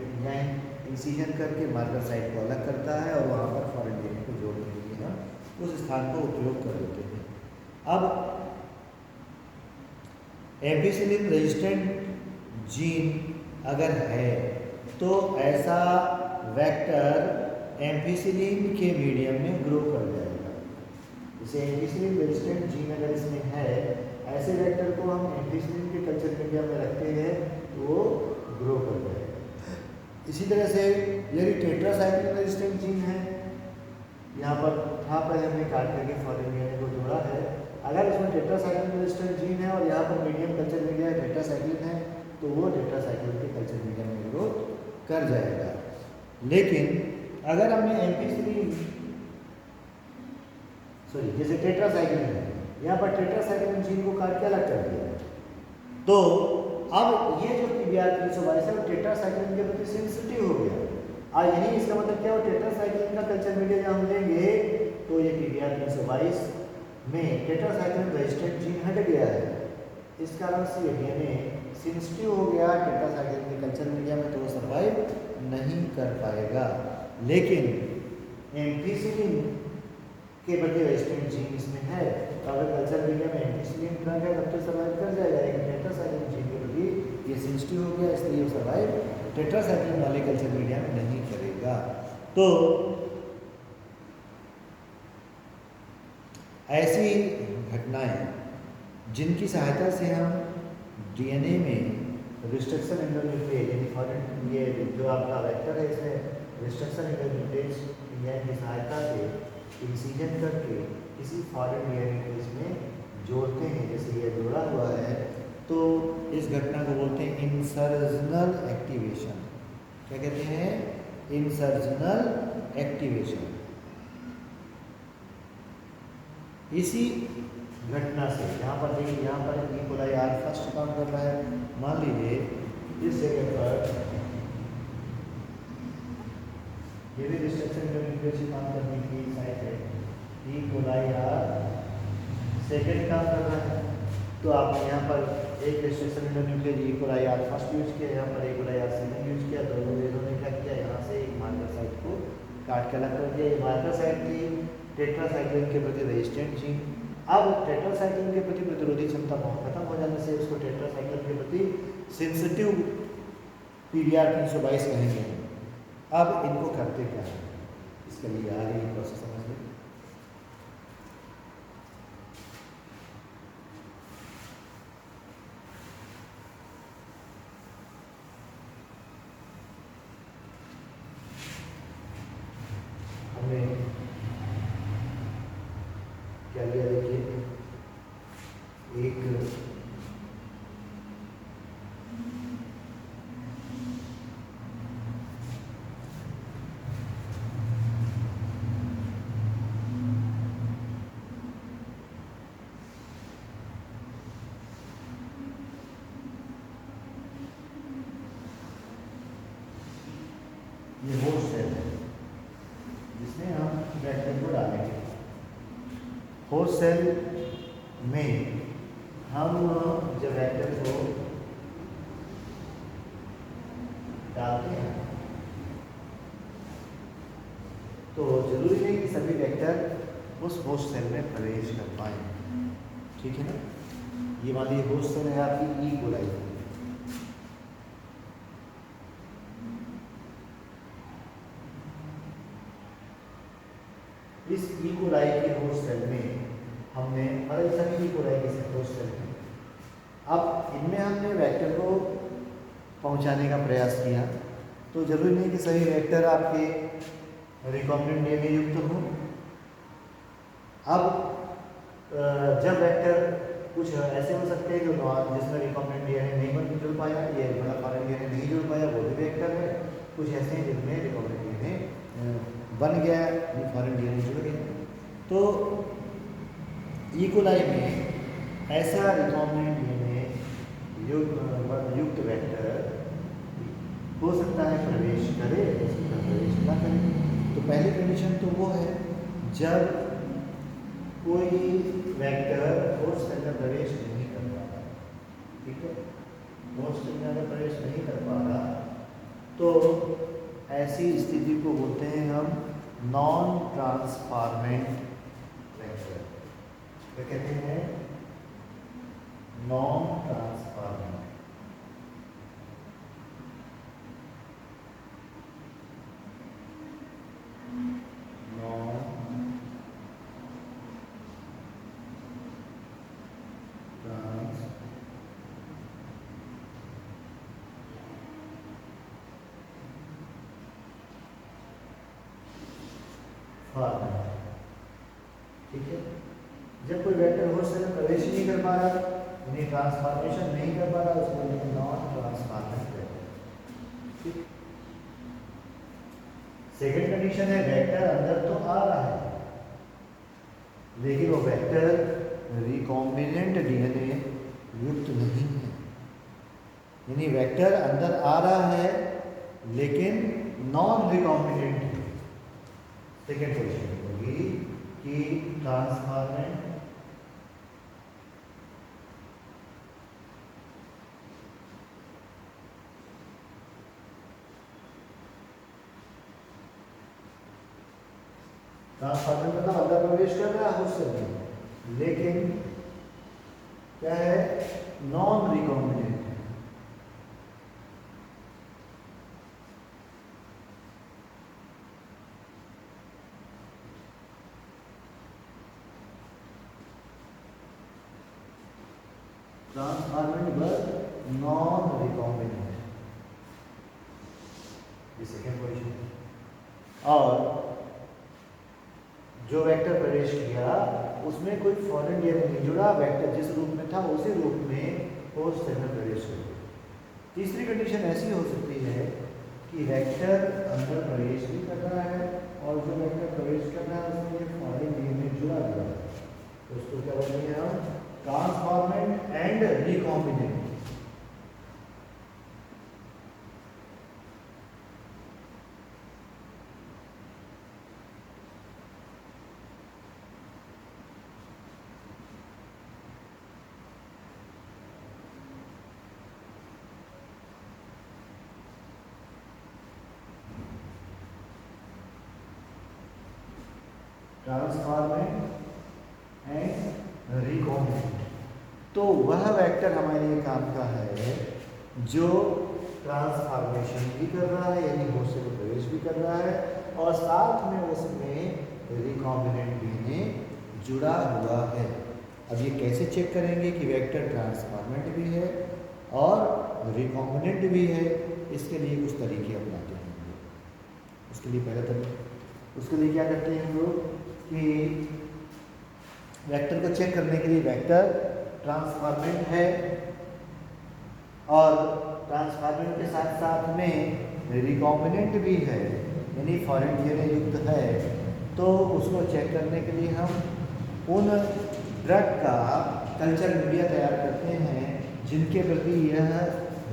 इंसिजन करके मार्कर साइट को अलग करता है और वहाँ पर फॉरेन डीएनए को जोड़ने के लिए हम उस स्थान को उपयोग कर देते हैं। अब एम्पिसिलिन रेजिस्टेंट जीन अगर है तो ऐसा वेक्टर एम्पिसिलिन के मीडियम में ग्रो कर जाएगा। जैसे एम्पिसिलिन रेजिस्टेंट जीन अगर इसमें है, ऐसे वेक्टर को हम एम्पिसिलिन के कल्चर मीडिया में रखते हैं तो वो ग्रो कर जाएगा। इसी तरह से यदि टेट्रासाइक्लिन रेजिस्टेंट जीन है, यहाँ पर था पहले हमने काट करके फॉरेन डीएनए को जोड़ा है। अगर इसमें टेट्रासाइक्लिन रेजिस्टेंट जीन है और यहाँ पर मीडियम कल्चर मीडिया टेट्रासाइक्लिन है तो वो टेट्रासाइक्लिन के कल्चर मीडिया में ग्रोथ कर जाएगा। लेकिन अगर हमने एम्पिसिलिन जैसे टेट्रासाइक्लिन है, यहाँ पर टेट्रासाइक्लिन जीन को काट के अलग कर दिया तो अब ये जो PBR 322 है वो टेट्रासाइक्लिन के प्रति सेंसिटिव हो गया। यही इसका मतलब क्या हो, टेट्रासाइक्लिन का कल्चर मीडिया जब हम लेंगे तो ये PBR 322 में टेट्रासाइक्लिन रेजिस्टेंट जीन हट गया है। इस कारण से ये डीएनए सेंसिटिव हो गया टेट्रासाइक्लिन के कल्चर मीडिया में, तो वो सर्वाइव नहीं कर पाएगा। लेकिन एम्पिसिलिन के प्रति रेजिस्टेंट जीन इसमें है तो अगर कल्चर मीडिया में एम्पिसिलिन ड्रग है तब तो सर्वाइव कर जाएगा। लेकिन टेट्रासाइक्लिन जीन के प्रति ये सेंसिटिव हो गया, इसलिए वो सर्वाइव टेट्रासाइक्लिन वाले कल्चर मीडिया में नहीं करेगा। तो ऐसी घटनाएं जिनकी सहायता से हम डीएनए में रिस्ट्रिक्शन इंटरन्यूक्लियेज यानी फॉरेन, ये जो आपका वेक्टर है इसमें रिस्ट्रिक्शन इंटरन्यूक्लियेज की सहायता से इंसिजन करके किसी फॉरेन न्यूक्लियस में जोड़ते हैं, जैसे ये जोड़ा हुआ है, तो इस घटना को बोलते हैं इंसर्जनल एक्टिवेशन। क्या कहते हैं? इंसर्जनल एक्टिवेशन। इसी घटना से यहाँ पर देखिए, यहाँ पर ई कोलाई आर फर्स्ट काम कर रहा है। मान लीजिए इस जगह पर ये भी रिस्ट्रिक्शन इंटरन्यूक्लियस से काम करने की साइट है, ई कोलाई आर सेकेंड काम कर रहा है, तो आपने यहाँ पर एक restriction endonuclease E coli R first use किया, यहाँ पर E coli R second use किया, दोनों ने क्या किया, यहाँ से एक मार्कर साइट को काट के अलग कर दिया। ये मार्कर साइट थी टेट्रासाइक्लिन के प्रति रेजिस्टेंट जीन। अब टेट्रासाइक्लिन के प्रति प्रतिरोधी क्षमता बहुत खत्म हो जाने से उसको टेट्रासाइक्लिन के प्रति सेंसिटिव पीडीआर 322 कहेंगे। अब इनको करते क्या है, इसके लिए आगे प्रोसेस समझ लें। हमने क्या लिया, देखिए एक ये होस्ट सेल है जिसमें हम वेक्टर को डालेंगे। होस्ट सेल में हम जब वेक्टर को डालते हैं तो जरूरी नहीं कि सभी वेक्टर उस होस्ट सेल में प्रवेश कर पाए, ठीक है ना। ये वाली होस्ट सेल है आपकी ई कोलाई। इस ई कोलाई के होस्ट सेल में हमने सभी ई कोलाई के होस्ट सेल में अब इनमें हमने वेक्टर को पहुंचाने का प्रयास किया, तो जरूरी नहीं कि सभी वेक्टर आपके रिकॉम्बिनेंट डीएनए युक्त हों। अब जब वेक्टर कुछ ऐसे हो सकते हैं जो जिसमें रिकॉम्बिनेंट डीएनए नहीं जुड़ पाया, ये बड़ा फॉरेन डीएनए नहीं जुड़ पाया, वो भी वेक्टर है। कुछ ऐसे हैं जिनमें रिकॉम्बिनेंट डीएनए बन गया, फॉरेन डीएनए जुड़ गया। तो ई कोलाई में ऐसा रिकॉम्बिनेंट डीएनए युक्त वेक्टर हो सकता है प्रवेश करे, हो सकता है प्रवेश ना करे। तो पहली कंडीशन तो वो है जब कोई वेक्टर होस्ट के अंदर प्रवेश नहीं कर पा रहा, ठीक है, होस्ट के अंदर प्रवेश नहीं कर पा रहा, तो ऐसी स्थिति को बोलते हैं हम नॉन ट्रांसफॉर्मेंट वेक्टर। क्या कहते हैं? Non transformant. ठीक है, जब कोई वेक्टर होस्ट से प्रवेश नहीं कर पा रहा, यानी ट्रांसफॉर्मेशन नहीं कर पा रहा, उसको बोलते हैं नॉन ट्रांसफॉर्मेंट वेक्टर। ठीक। सेकंड कंडीशन है वेक्टर अंदर तो आ रहा है लेकिन वो वेक्टर रिकॉम्बिनेंट डीएनए युक्त नहीं है, यानी वेक्टर अंदर आ रहा है लेकिन नॉन रिकॉम्बिनेंट है। सेकेंड पोजीशन होगी कि ट्रांसफॉर्मेंट मतलब अंदर प्रवेश कर रहा है होस्ट सेल में, लेकिन क्या है, नॉन रिकॉम्बिनेंट है। ट्रांसफॉर्मेंट बस नॉन रिकॉम्बिनेंट, ये सेकेंड पोजीशन। और जो वेक्टर प्रवेश किया उसमें कोई फॉरेन डीएनए नहीं जुड़ा, वेक्टर जिस रूप में था उसी रूप में होस्ट सेल में प्रवेश कर गया। तीसरी कंडीशन ऐसी हो सकती है कि वेक्टर अंदर प्रवेश भी कर रहा है और जो वेक्टर प्रवेश कर रहा है उसमें फॉरेन डीएनए जुड़ा हुआ है, तो उसको क्या बोलेंगे हम? Transformant and recombinant. Transformant and recombinant. तो वह वेक्टर हमारे लिए काम का है जो ट्रांसफॉर्मेशन भी कर रहा है, यानी होस्ट से प्रवेश भी कर रहा है, और साथ में उसमें रिकॉम्बिनेंट डीएनए जुड़ा हुआ है। अब ये कैसे चेक करेंगे कि वेक्टर ट्रांसफॉर्मेंट भी है और रिकॉम्बिनेंट भी है? इसके लिए कुछ तरीके अपनाते हैं। उसके लिए पहला तरीका, उसके लिए क्या करते हैं हम लोग कि वेक्टर को चेक करने के लिए वेक्टर ट्रांसफॉर्मेंट है और ट्रांसफॉर्मेंट के साथ साथ में रिकॉम्बिनेंट भी है, यानी फॉरेन डीएनए युक्त है, तो उसको चेक करने के लिए हम उन ड्रग का कल्चर मीडिया तैयार करते हैं जिनके प्रति यह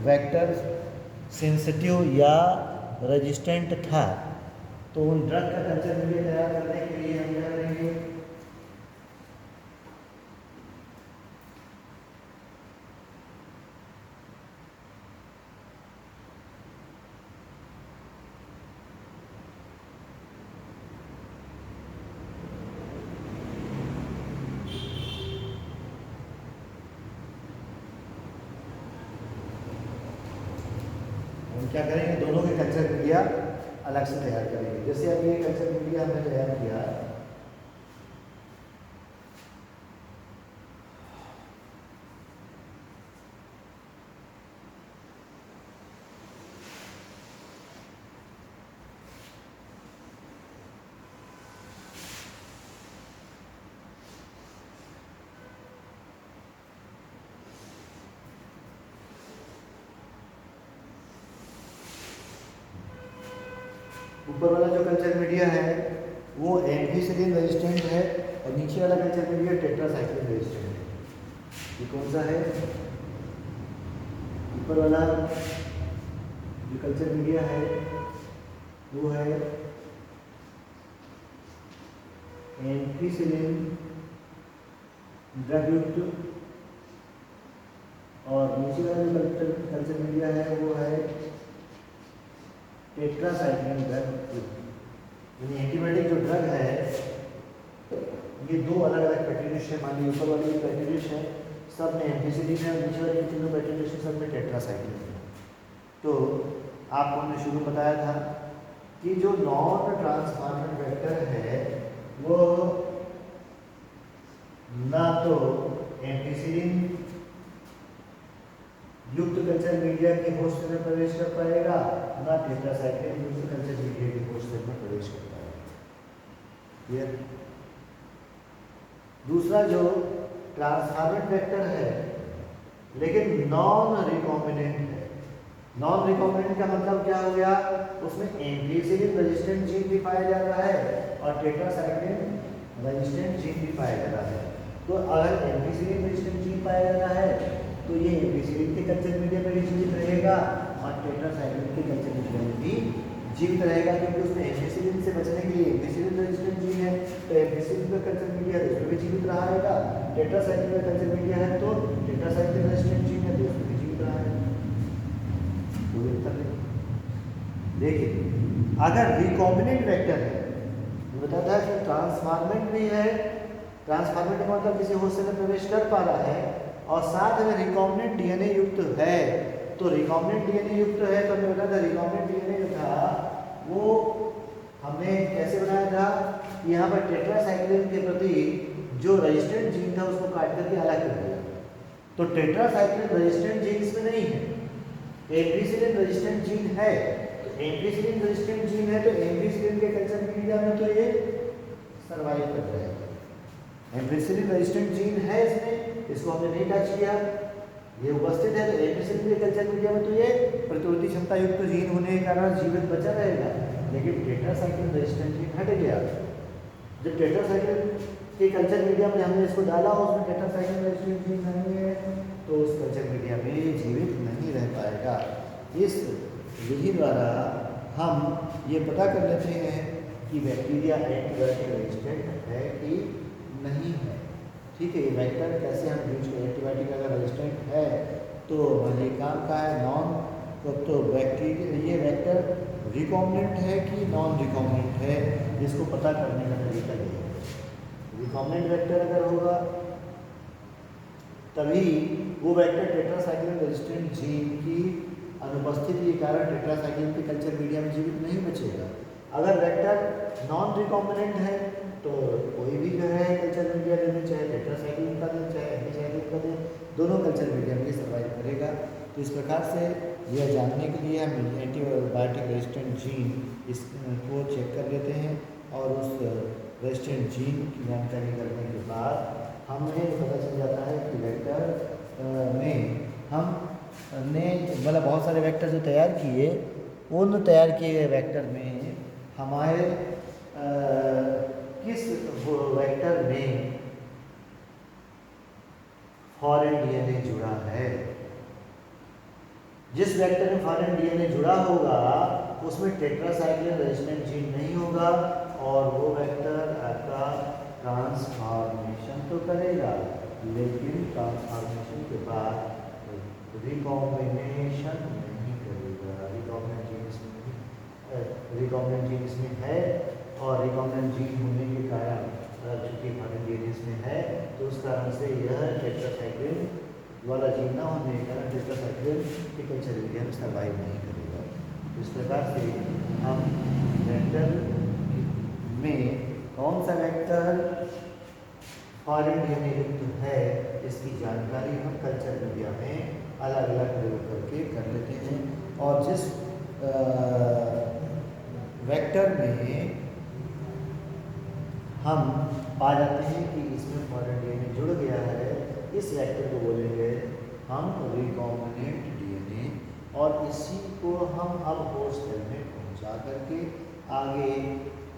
वेक्टर सेंसिटिव या रेजिस्टेंट था। तो उन ड्रग का कल्चर मीडिया तैयार करने के लिए हम क्या करेंगे? हम क्या करेंगे? दोनों के कल्चर मीडिया अलग से तैयार करेंगे। जैसे अब ये कल्चर मीडिया हमने तैयार किया, ऊपर वाला जो कल्चर मीडिया है वो एम्फीसिलिन रेजिस्टेंट है और नीचे वाला कल्चर मीडिया टेट्रासाइक्लिन रेजिस्टेंट है। ये कौन सा है? ऊपर वाला जो कल्चर मीडिया है वो है एम्फीसिलिन ड्रग युक्त, और नीचे वाला जो कल्चर मीडिया है वो है टेट्रासाइक्लिन ड्रग, यानी एंटीबायोटिक जो ड्रग है ये दो अलग अलग पेट्री डिश है। मान लीजिए ऊपर वाली पेट्री डिश है सब में एम्फीसिलिन है, नीचे वाली तीनों पेट्री डिश सब में टेट्रासाइक्लिन है। तो आपको हमने शुरू में बताया था कि जो नॉन ट्रांसफॉर्मेंट वेक्टर है वो ना तो एम्फीसिलिन युक्त कल्चर मीडिया के होस्ट में प्रवेश कर पाएगा, ना टेट्रासाइक्लिन युक्त कल्चर मीडिया के होस्ट में प्रवेश कर पाएगा। क्लियर? दूसरा जो ट्रांसफॉर्मेंट वेक्टर है लेकिन नॉन रिकॉम्बिनेंट है। नॉन रिकॉम्बिनेंट का मतलब क्या हो गया? उसमें एम्फीसिलिन रेजिस्टेंट जीन भी पाया जा रहा है और टेट्रासाइक्लिन रेजिस्टेंट जीन भी पाया जा रहा है। तो अगर एम्फीसिलिन रेजिस्टेंट जीन पाया जा रहा है तो ये एम्फीसिलिन के कल्चर मीडिया में भी जीवित रहेगा और टेट्रासाइक्लिन के कल्चर मीडिया में भी जीवित रहेगा, क्योंकि उसमें एम्फीसिलिन से बचने के लिए एम्फीसिलिन रेजिस्टेंट जीन है तो एम्फीसिलिन का कल्चर मीडिया है उसमें भी जीवित रहेगा, टेट्रासाइक्लिन का कल्चर मीडिया है तो टेट्रासाइक्लिन रेजिस्टेंट जीन है तो उसमें भी जीवित रहेगा। कोई उत्तर नहीं। देखिए अगर रिकॉम्बिनेंट वेक्टर है तो बताया था कि ट्रांसफॉर्मेंट भी है, ट्रांसफॉर्मेंट का मतलब किसी होस्ट में प्रवेश कर पा रहा है और साथ में रिकॉम्बिनेंट डीएनए युक्त है। तो रिकॉम्बिनेंट डीएनए युक्त है तो हमने बताया था रिकॉम्बिनेंट डीएनए जो था वो हमने कैसे बनाया था? यहाँ पर टेट्रासाइक्लिन के प्रति जो रेजिस्टेंट जीन था उसको काट करके अलग कर दिया। तो टेट्रासाइक्लिन रेजिस्टेंट जीन इसमें नहीं है, एम्पिसिलिन रेजिस्टेंट जीन है। तो एम्पिसिलिन रेजिस्टेंट जीन है तो एम्पिसिलिन के कल्चर मीडिया में तो ये सर्वाइव कर जाएगा। एम्पिसिलिन रेजिस्टेंट जीन है इसमें, इसको हमने नहीं टच किया, ये उपस्थित है तो एम्पिसिलिन के कल्चर मीडिया में तो ये प्रतिरोधी क्षमता युक्त जीन होने के कारण जीवित बचा रहेगा। लेकिन टेट्रासाइक्लिन रेजिस्टेंट जीन हट गया। जब टेट्रासाइक्लिन के कल्चर मीडिया में हमने इसको डाला और उसमें टेट्रासाइक्लिन रेजिस्टेंट जीन नहीं है तो उस कल्चर मीडिया में जीवित नहीं रह पाएगा। इस विधि द्वारा हम ये पता कर लेते हैं कि बैक्टीरिया एंटीबायोटिक रेजिस्टेंट है कि नहीं है। ठीक है, ये वेक्टर कैसे हम यूज करें, एंटीबायोटिक अगर रेजिस्टेंट है तो हमारे काम का है नॉन तो बैक्टीरिया ये वेक्टर रिकॉम्बिनेंट है कि नॉन रिकॉम्बिनेंट है, इसको पता करने का तरीका ये है। रिकॉम्बिनेंट वेक्टर अगर होगा तभी वो वेक्टर टेट्रासाइक्लिन रेजिस्टेंट जीन की अनुपस्थिति के कारण टेट्रासाइक्लिन के कल्चर मीडिया में जीवित नहीं बचेगा। अगर वेक्टर नॉन रिकॉम्बिनेंट है तो कोई भी जो है कल्चर मीडिया ले लें, चाहे टेट्रासाइक्लिन का दें चाहे एंटीसाइक्लिन का दें, दोनों कल्चर मीडिया में सर्वाइव करेगा। तो इस प्रकार से यह जानने के लिए हम एंटीबायोटिक रेजिस्टेंट जीन इसको चेक कर लेते हैं और उस रेजिस्टेंट जीन की जानकारी करने के बाद हमें पता चल जाता है कि वेक्टर में हमने मतलब बहुत सारे वेक्टर जो तैयार किए, उन तैयार किए गए वेक्टर में हमारे किस वेक्टर में फॉरेन डीएनए जुड़ा है। जिस वेक्टर में फॉरेन डीएनए जुड़ा होगा उसमें टेट्रासाइक्लिन रेजिस्टेंट जीन नहीं होगा और वो वेक्टर आपका ट्रांसफॉर्मेशन तो करेगा लेकिन ट्रांसफॉर्मेशन के बाद रिकॉम्बिनेशन नहीं करेगा। रिकॉम्बिनेंट जीन इसमें है और रिकॉम्बिनेंट जीन होने के कारण चूंकि फॉरेन डीएनए इसमें है तो उस कारण से यह टेट्रासाइक्लिन वाला जीन न होने के कारण टेट्रासाइक्लिन के कल्चर मीडिया में सर्वाइव नहीं करेगा। इस प्रकार से हम वेक्टर में कौन सा वेक्टर फॉरेन डीएनए युक्त है इसकी जानकारी हम कल्चर मीडिया में अलग अलग प्रयोग करके कर लेते हैं। और जिस वेक्टर में हम पा जाते हैं कि इसमें फॉरेन डीएनए जुड़ गया है, इस वेक्टर को बोलेंगे हम रिकॉम्बिनेंट डीएनए और इसी को हम अब होस्ट सेल में पहुंचा करके आगे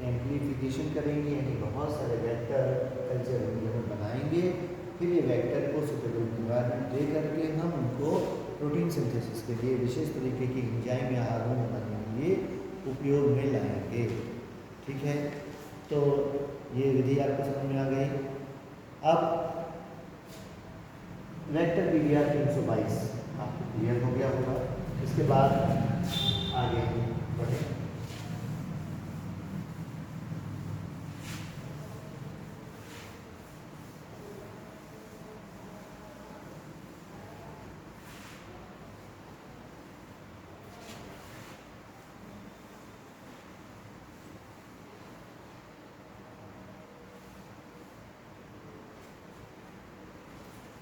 एम्प्लीफिकेशन करेंगे, यानी बहुत सारे वेक्टर कल्चर मीडिया में बनाएंगे। फिर ये वेक्टर को सुटेबल एनवायरनमेंट दे करके हम उनको प्रोटीन सिंथेसिस के लिए विशेष तरीके की एंजाइम या हार्मोन बनाने के लिए उपयोग में लाएंगे। ठीक है, तो ये विधि आपको समझ में आ गई। अब वेक्टर पीडीआर 322 आपको क्लियर हो गया होगा। इसके बाद आगे बढ़े।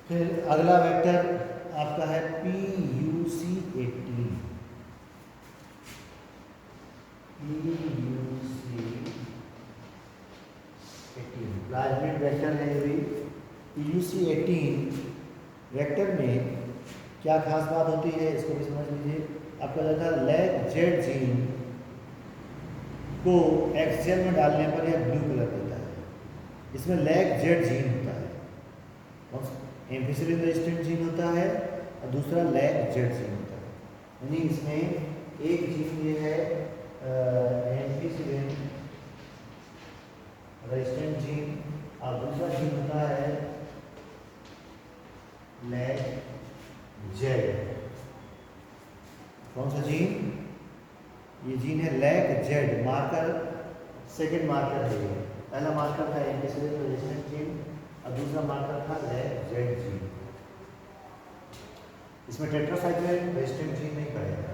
फिर अगला वेक्टर आपका है PUC18। प्लाज्मिड वेक्टर है ये भी। PUC18 वेक्टर में क्या खास बात होती है इसको भी समझ लीजिए। आपका जो था लैग जेड जीन को एक्सजेल में डालने पर यह ब्लू कलर देता है। इसमें लैग जेड जीन होता है, एम्पिसिलिन रेजिस्टेंट जीन होता है और दूसरा लैग जेड जीन होता है। यानी इसमें एक जीन ये है एम्पिसिलिन रेजिस्टेंट जीन और दूसरा जीन होता है लैग जेड। कौन सा जीन? ये जीन है lag Z. Marker second marker है ये। पहला मार्कर था एम्पिसिलिन रेजिस्टेंट जीन और दूसरा मार्कर था लैग जेड जीन। इसमें टेट्रासाइक्लिन रेजिस्टेंट जीन नहीं पाएगा।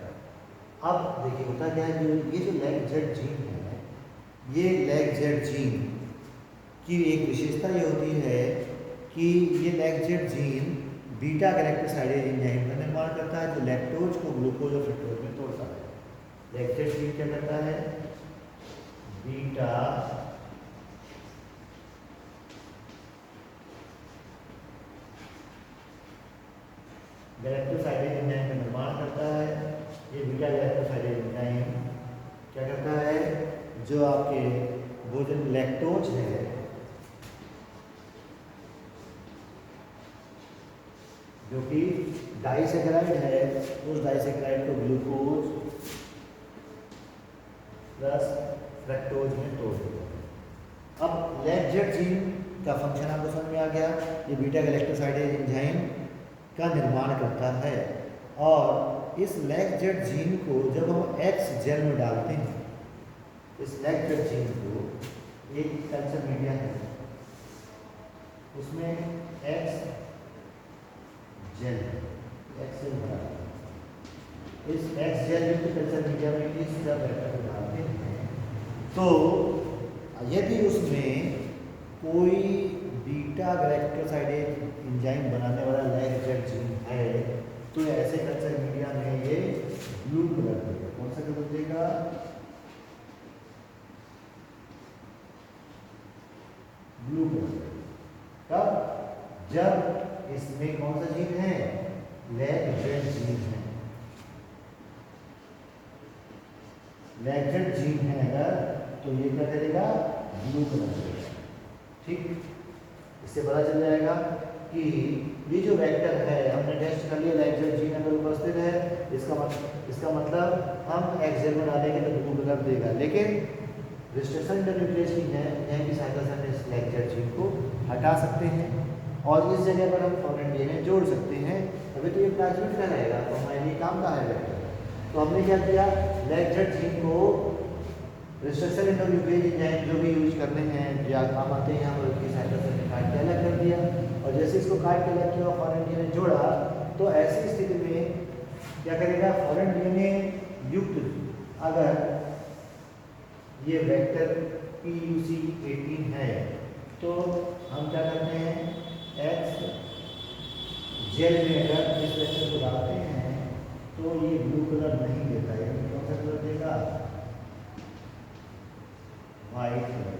अब देखिए होता क्या है, ये जो लैग जेड जीन है, ये लैग जेड जीन की एक विशेषता ये होती है कि ये lag Z gene beta galactosidase enzyme का निर्माण करता है जो लैक्टोज को ग्लूकोज और फ्रक्टोज में तोड़ता है। लैक्टेज जीन क्या करता है? बीटा गैलेक्टोसाइडेज एंजाइम का निर्माण करता है। ये बीटा गैलेक्टोसाइडेज एंजाइम क्या करता है? जो आपके भोजन लैक्टोज है, जो कि डाइसैकेराइड है, उस डाइसैकेराइड को ग्लूकोज प्लस फ्रक्टोज में तोड़ देता है। अब लैक्जेट जीन का फंक्शन आपको समझ में आ गया। ये बीटा गैलेक्टोसाइडेज एंजाइम का निर्माण करता है और इस लैक्जेट जीन को जब हम एक्स जेल में डालते हैं, इस लैक्जेट जीन को एक कल्चर मीडिया है, उसमें एक्स जेल भरा है। इस एक्स जेल युक्त कल्चर मीडिया में इस जब वेक्टर को डालते हैं तो यदि उसमें कोई बीटा गैलेक्टोसाइडेज एंजाइम बनाने वाला लैक्जेट जीन है तो ऐसे कल्चर मीडिया में ये ब्लू कलर देगा। कौन सा कलर देगा? Blue colour. कब? जब इसमें कौन सा जीन है? लैक्जेट जीन है। लैक्जेट जीन है अगर तो ये क्या करेगा? ब्लू कलर देगा। ठीक, इससे पता चल जाएगा कि ये जो वेक्टर है, हमने टेस्ट कर लिया लैक्जेट जीन अगर उपस्थित है, इसका मतलब हम एक्स जेल में डालेंगे तो ब्लू कलर देगा। लेकिन रिस्ट्रिक्शन इंटरन्यूक्लियस है की सहायता से हम इस लैक्जेट जीन को हटा सकते हैं और इस जगह पर हम फॉरेन डीएनए जोड़ सकते हैं। अभी तो ये प्लाज्मिड का रहेगा तो हमारे लिए काम का है वेक्टर। तो हमने क्या किया? लैक्जेट जीन को रिस्ट्रिक्शन इंटरन्यूक्लियस एंजाइम जो भी यूज करने हैं या काम आते हैं, हम उसकी सहायता से काट के अलग कर दिया और जैसे इसको काट के अलग किया और फॉरेन डीएनए जोड़ा तो ऐसी स्थिति में क्या करेगा? फॉरेन डीएनए युक्त अगर ये वेक्टर PUC18 है तो हम क्या करते हैं? एक्स जेल में अगर इस वेक्टर को डालते हैं तो ये ब्लू कलर नहीं देता, यानी कौन सा कलर देगा? White colour.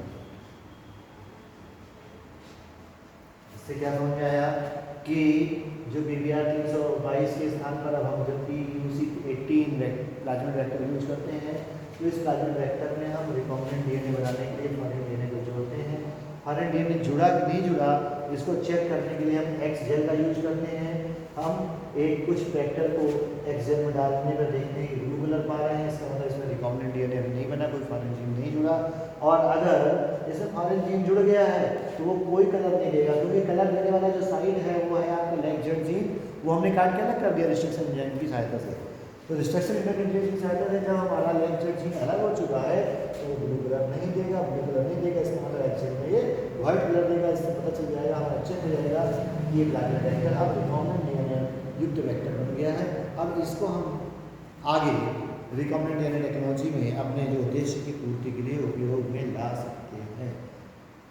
इससे क्या समझ में आया कि जो PBR 322 के स्थान पर अब हम जब PUC18 प्लाज्मिड वेक्टर यूज करते हैं तो इस प्लाज्मिड वेक्टर में हम रिकॉम्बिनेंट डीएनए बनाने के लिए फॉरेन डीएनए को जोड़ते हैं। फॉरेन डीएनए जुड़ा कि नहीं जुड़ा इसको चेक करने के लिए हम एक्स जेल का यूज करते हैं। हम एक कुछ वेक्टर को एक्स जेल में डालने पर देखते हैं कि ब्लू कलर पा रहे हैं, इसका मतलब इसमें रिकॉम्बिनेंट डीएनए नहीं बना, कोई फॉरेन जीन नहीं जुड़ा। और अगर इसमें फॉरेन जीन जुड़ गया है तो वो कोई कलर नहीं देगा, क्योंकि कलर देने वाला जो साइड है वो है आपका लैक्जेट जीन, वो हमने काट के अलग कर दिया रिस्ट्रिक्शन एंजाइम की सहायता से। तो रिस्ट्रिक्शन इंटरन्यूक्लियस की सहायता से जब हमारा लैक्जेट जीन अलग हो चुका है तो वो ब्लू कलर नहीं देगा, ब्लू कलर नहीं देगा, इसका मतलब एक्सेल में ये व्हाइट कलर देगा। इससे पता चल जाएगा, हमारा चेक हो जाएगा ये प्लाज्मिड वेक्टर अब रिकॉम्बिनेंट डीएनए युक्त वेक्टर बन गया है। अब इसको हम आगे रिकॉम्बिनेंट डीएनए टेक्नोलॉजी में अपने जो उद्देश्य की पूर्ति के लिए उपयोग में ला सकते हैं।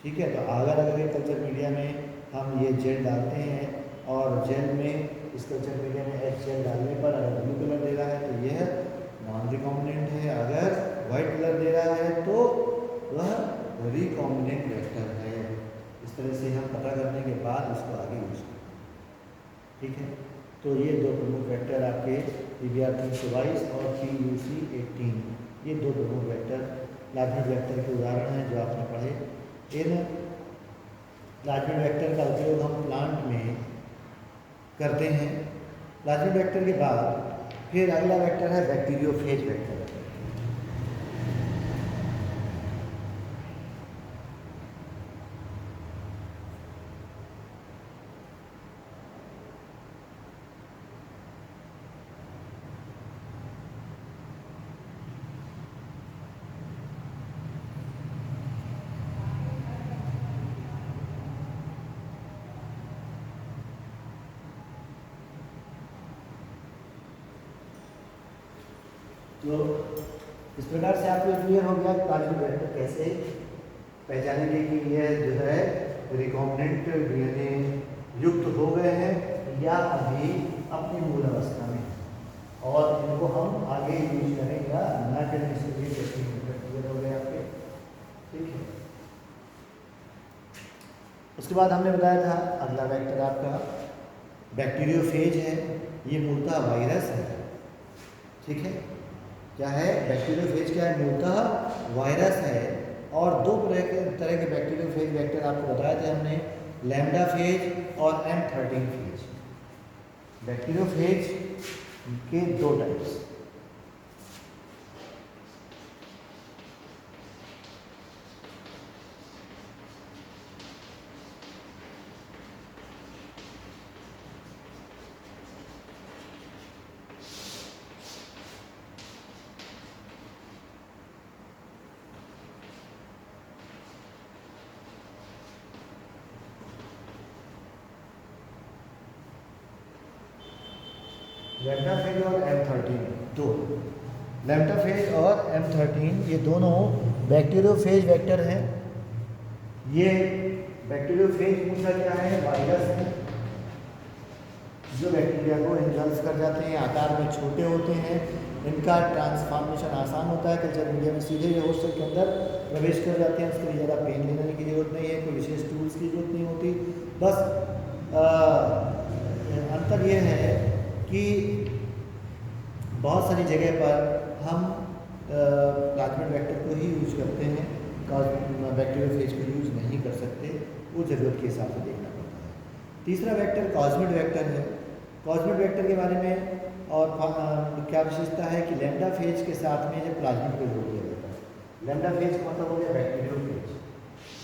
ठीक है, तो अगर कल्चर मीडिया में हम ये जेल डालते हैं और जेल में इस कल्चर मीडिया में एक्स जेल डालने पर अगर ब्लू कलर दे रहा है तो यह नॉन रिकॉम्बिनेंट है, अगर वाइट कलर दे रहा है तो वह रिकॉम्बिनेंट वेक्टर है। इस तरह से हम पता करने के बाद उसको आगे यूज करें। ठीक है, तो ये दो प्रमुख वेक्टर आपके PBR 322 और PUC18, ये दो प्रमुख वेक्टर प्लाज्मिड वेक्टर के उदाहरण हैं जो आपने पढ़े। इन प्लाज्मिड वेक्टर का उपयोग हम प्लांट में करते हैं। प्लाज्मिड वेक्टर के बाद फिर अगला वेक्टर है बैक्टीरियोफेज वेक्टर। तो इस प्रकार से आपको क्लियर हो गया प्लाज्मिड वेक्टर कैसे पहचानेंगे कि यह जो है रिकॉम्बिनेंट डीएनए युक्त हो गए हैं या अभी अपनी मूल अवस्था में है और इनको हम आगे यूज करें या ना करें इसके लिए क्लियर हो गए आपके, ठीक है। उसके बाद हमने बताया था अगला वेक्टर आपका बैक्टीरियोफेज है। ये मूलतः वायरस है, ठीक है। क्या है? बैक्टीरियोफेज क्या है? मूलतः वायरस है। और दो तरह के बैक्टीरियोफेज वेक्टर आपको बताए थे हमने, लैम्डा फेज और M13 फेज। बैक्टीरियोफेज के दो टाइप्स, लैम्डा फेज और M13 दो। लैम्डा फेज और M13 ये दोनों बैक्टीरियोफेज वेक्टर हैं। ये बैक्टीरियोफेज पूछा क्या है? वायरस है जो बैक्टीरिया को इन्गल्फ कर जाते हैं, आकार में छोटे होते हैं, इनका ट्रांसफॉर्मेशन आसान होता है, कल्चर मीडिया में सीधे ये होस्ट सेल के अंदर प्रवेश कर जाते हैं। उसके लिए ज़्यादा पेन लेने की जरूरत नहीं है, कोई विशेष टूल्स की जरूरत नहीं होती। बस अंतर ये है कि बहुत सारी जगह पर हम प्लाज्मिड वेक्टर को ही यूज करते हैं, बैक्टीरियोफेज को यूज नहीं कर सकते, वो ज़रूरत के हिसाब से देखना पड़ता है। तीसरा वेक्टर कॉस्मिड वेक्टर है। कॉस्मिड वेक्टर के बारे में और क्या विशेषता है कि लैम्डा फेज के साथ में जब प्लाज्मिड को जोड़ दिया जाता है, लैम्डा फेज का मतलब हो गया bacteriophage,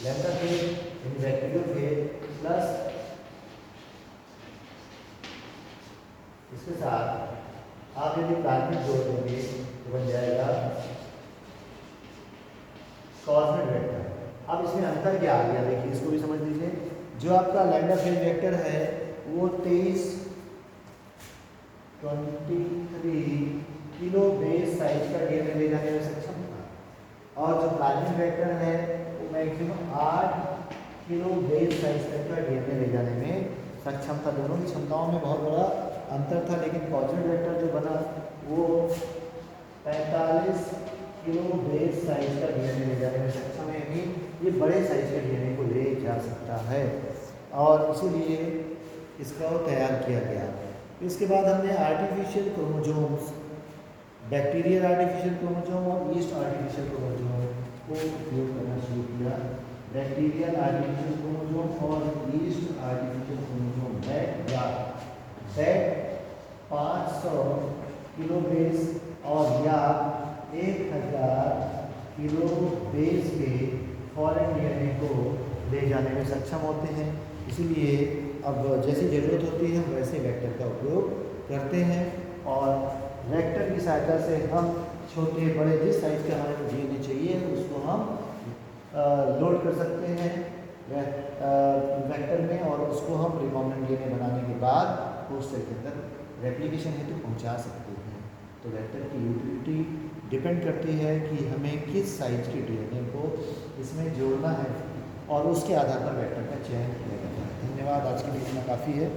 lambda phase in bacteriophage plus इसके साथ आप यदि प्लाज्मिड जोड़ देंगे तो बन जाएगा कॉस्मिड वेक्टर। अब इसमें अंतर क्या आ गया देखिए, इसको भी समझ लीजिए। जो आपका लैम्डा फेज वेक्टर है वो 23 किलो बेस साइज का डीएनए ले जाने में सक्षम था, और जो प्लाज्मिड वेक्टर है वो मैक्सिमम 8 किलो बेस साइज तक का डीएनए ले जाने में सक्षम था। दोनों की क्षमताओं में बहुत बड़ा अंतर था, लेकिन कॉस्मिड वेक्टर जो बना वो 45 किलो बेस साइज का डीएनए ले जाने में सक्षम है, यानी ये बड़े साइज के डीएनए को ले जा सकता है और इसीलिए इसका तैयार किया गया। इसके बाद हमने artificial chromosomes, bacterial artificial chromosome और ईस्ट आर्टिफिशियल क्रोमोसोम को उपयोग करना शुरू किया। बैक्टीरियल आर्टिफिशियल क्रोमोसोम और yeast artificial chromosome back 500 kilo base और या 1000 किलो बेस के फॉरेन डीएनए को ले जाने में सक्षम होते हैं। इसीलिए अब जैसी ज़रूरत होती है हम वैसे वेक्टर का उपयोग करते हैं और वेक्टर की सहायता से हम छोटे बड़े जिस साइज का हमें डीएनए चाहिए उसको हम लोड कर सकते हैं वेक्टर में और उसको हम रिकॉम्बिनेंट डीएनए बनाने के बाद होस्ट सेल के अंदर रेप्लिकेशन हेतु पहुंचा सकते हैं। तो वेक्टर की यूटिलिटी डिपेंड करती है कि हमें किस साइज के डीएनए को इसमें जोड़ना है और उसके आधार पर वेक्टर का चयन किया जाता है। धन्यवाद, आज के लिए इतना काफ़ी है।